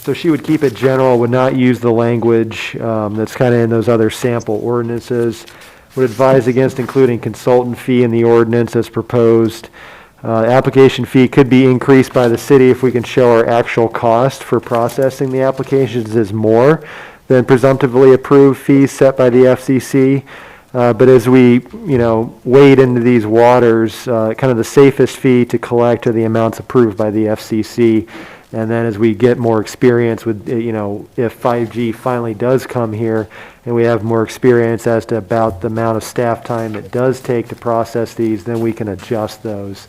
So she would keep it general, would not use the language that's kind of in those other sample ordinances. Would advise against including consultant fee in the ordinance as proposed. Application fee could be increased by the city if we can show our actual cost for processing the applications is more than presumptively approved fees set by the FCC. But as we, wade into these waters, kind of the safest fee to collect are the amounts approved by the FCC. And then as we get more experience with, if 5G finally does come here and we have more experience as to about the amount of staff time it does take to process these, then we can adjust those.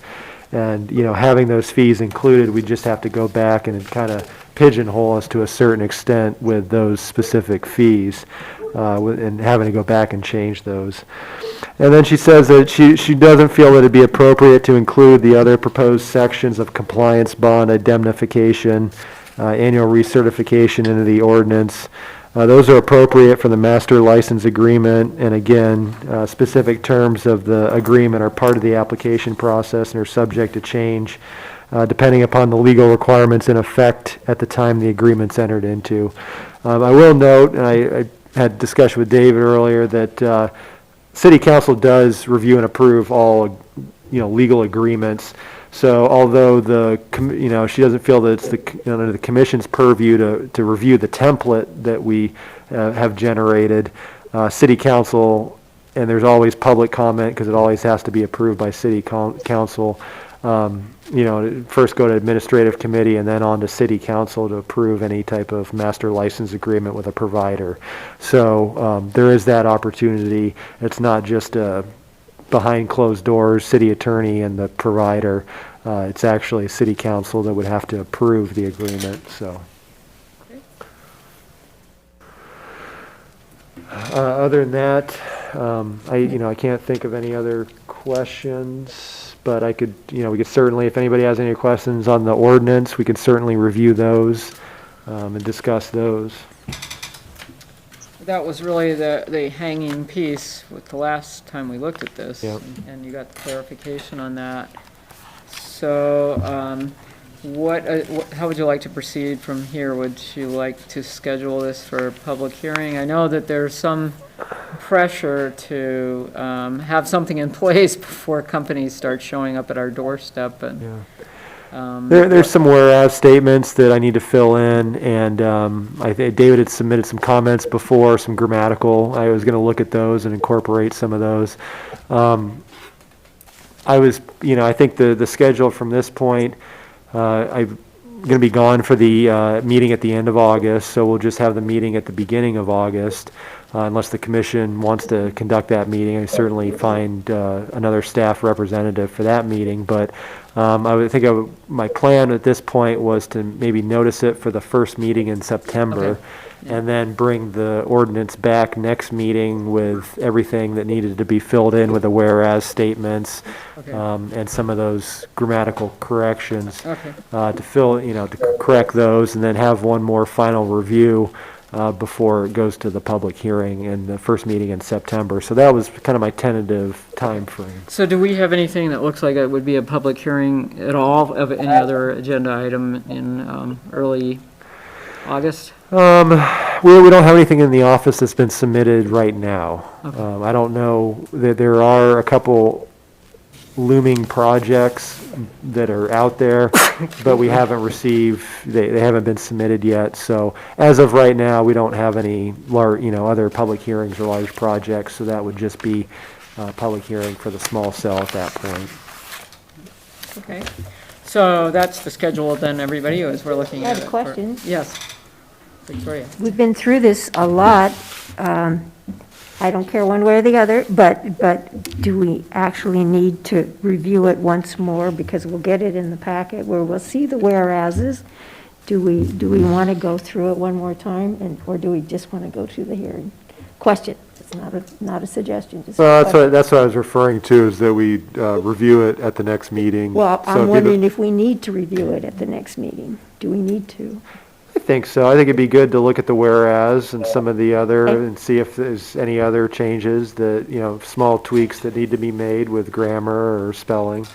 And, having those fees included, we just have to go back and kind of pigeonhole us to a certain extent with those specific fees, and having to go back and change those. And then she says that she doesn't feel that it'd be appropriate to include the other proposed sections of compliance bond indemnification, annual recertification into the ordinance. Those are appropriate for the master license agreement, and again, specific terms of the agreement are part of the application process and are subject to change depending upon the legal requirements in effect at the time the agreement's entered into. I will note, and I had discussion with David earlier, that City Council does review and approve all, legal agreements. So although she doesn't feel that it's the commission's purview to review the template that we have generated, City Council, and there's always public comment because it always has to be approved by City Council. First go to Administrative Committee and then on to City Council to approve any type of master license agreement with a provider. So there is that opportunity. It's not just behind closed doors, city attorney and the provider. It's actually City Council that would have to approve the agreement. So. Other than that, I can't think of any other questions, but I could, we could certainly, if anybody has any questions on the ordinance, we could certainly review those and discuss those. That was really the hanging piece with the last time we looked at this. Yep. And you got the clarification on that. So, how would you like to proceed from here? Would you like to schedule this for a public hearing? I know that there's some pressure to have something in place before companies start showing up at our doorstep. And there's some whereas statements that I need to fill in, and I think David had submitted some comments before, some grammatical. I was going to look at those and incorporate some of those. I think the schedule from this point, I'm going to be gone for the meeting at the end of August, so we'll just have the meeting at the beginning of August, unless the commission wants to conduct that meeting. I certainly find another staff representative for that meeting, but I would think my plan at this point was to maybe notice it for the first meeting in September. Okay. And then bring the ordinance back next meeting with everything that needed to be filled in with the whereas statements, Okay. and some of those grammatical corrections, Okay. to correct those, and then have one more final review before it goes to the public hearing in the first meeting in September. So that was kind of my tentative time frame. So do we have anything that looks like it would be a public hearing at all of any other agenda item in early August? We don't have anything in the office that's been submitted right now. Okay. I don't know that there are a couple looming projects that are out there, but we haven't received, they haven't been submitted yet. So as of right now, we don't have any other public hearings or large projects. So that would just be a public hearing for the small cell at that point. Okay. So that's the schedule then, everybody, as we're looking I at have it. a question. Yes. Victoria. We've been through this a lot. I don't care one way or the other, but do we actually need to review it once more? Because we'll get it in the packet where we'll see the whereases. Do we want to go through it one more time, or do we just want to go to the hearing? Question. It's not a suggestion. Just Well, a question. that's what I was referring to, is that we review it at the next meeting. Well, So I'm if wondering if we need to review it at the next meeting. Do we need to? I think so. I think it'd be good to look at the whereas and some of the other, and see if there's any other changes that, small tweaks that need to be made with grammar or spelling.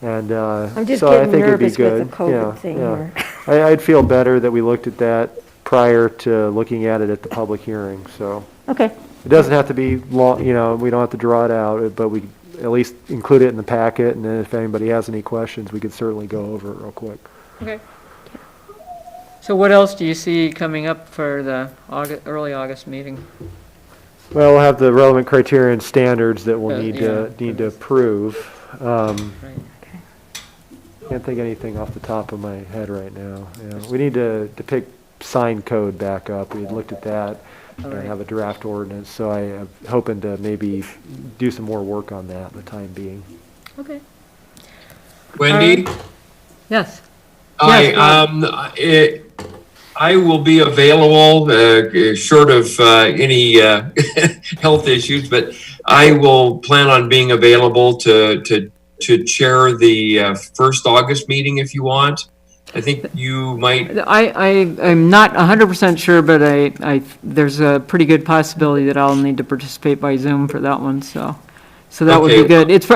And I'm just so I getting think it'd be nervous with the good. COVID thing here. I'd feel better that we looked at that prior to looking at it at the public hearing, so. Okay. It doesn't have to be long, we don't have to draw it out, but we at least include it in the packet, and then if anybody has any questions, we could certainly go over it real quick. Okay. So what else do you see coming up for the early August meeting? Well, we'll have the relevant criteria and standards that we'll Yeah. need to approve. Right. Can't think of anything off the top of my head right now. Yeah, we need to pick sign code back up. We had looked at that All and right. have a draft ordinance, so I am hoping to maybe do some more work on that in the time being. Okay. Wendy? Yes. I, Yes, Bob. I will be available, short of any health issues, but I will plan on being available to chair the first August meeting if you want. I think you might. I'm not 100% sure, but there's a pretty good possibility that I'll need to participate by Zoom for that one, so that would be Okay. good. It's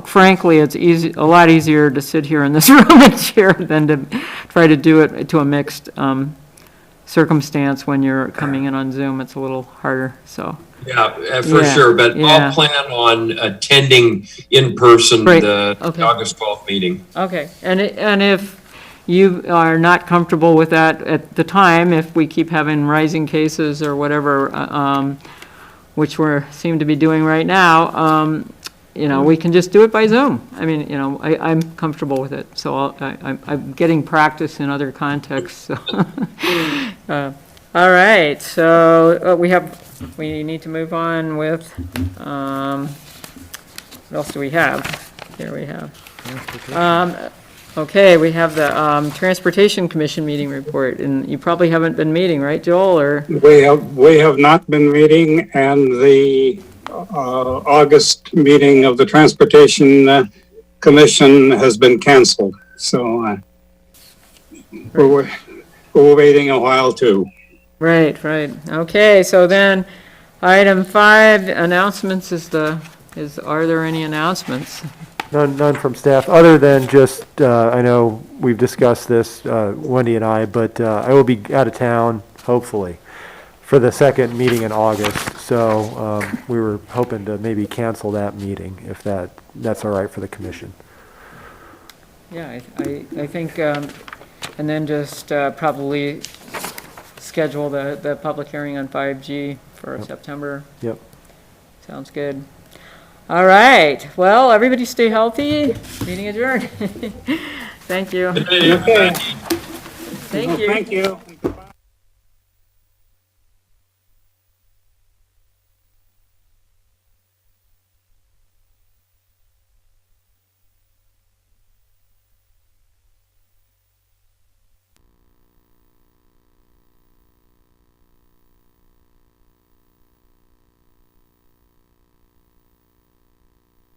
frankly, it's a lot easier to sit here in this room and share than to try to do it to a mixed circumstance when you're coming in on Zoom. It's a little harder, so. Yeah, for Yeah, sure, but yeah. I'll plan on attending in person Right, the okay. August 12th meeting. Okay, and if you are not comfortable with that at the time, if we keep having rising cases or whatever, which seem to be doing right now, we can just do it by Zoom. I mean, I'm comfortable with it, so I'm getting practice in other contexts, so. All right, so we need to move on with, what else do we have? Here we have. Okay, we have the Transportation Commission meeting report, and you probably haven't been meeting, right, Joel, or? We have not been meeting, and the August meeting of the Transportation Commission has been canceled. So we're waiting a while too. Right. Okay, so then, item 5, announcements are there any announcements? None from staff, other than just, I know we've discussed this, Wendy and I, but I will be out of town, hopefully, for the second meeting in August. So we were hoping to maybe cancel that meeting, if that's all right for the commission. Yeah, I think, and then just probably schedule the public hearing on 5G for September. Yep. Sounds good. All right, well, everybody stay healthy. Meeting adjourned. Thank you. Okay. Thank you. Thank you.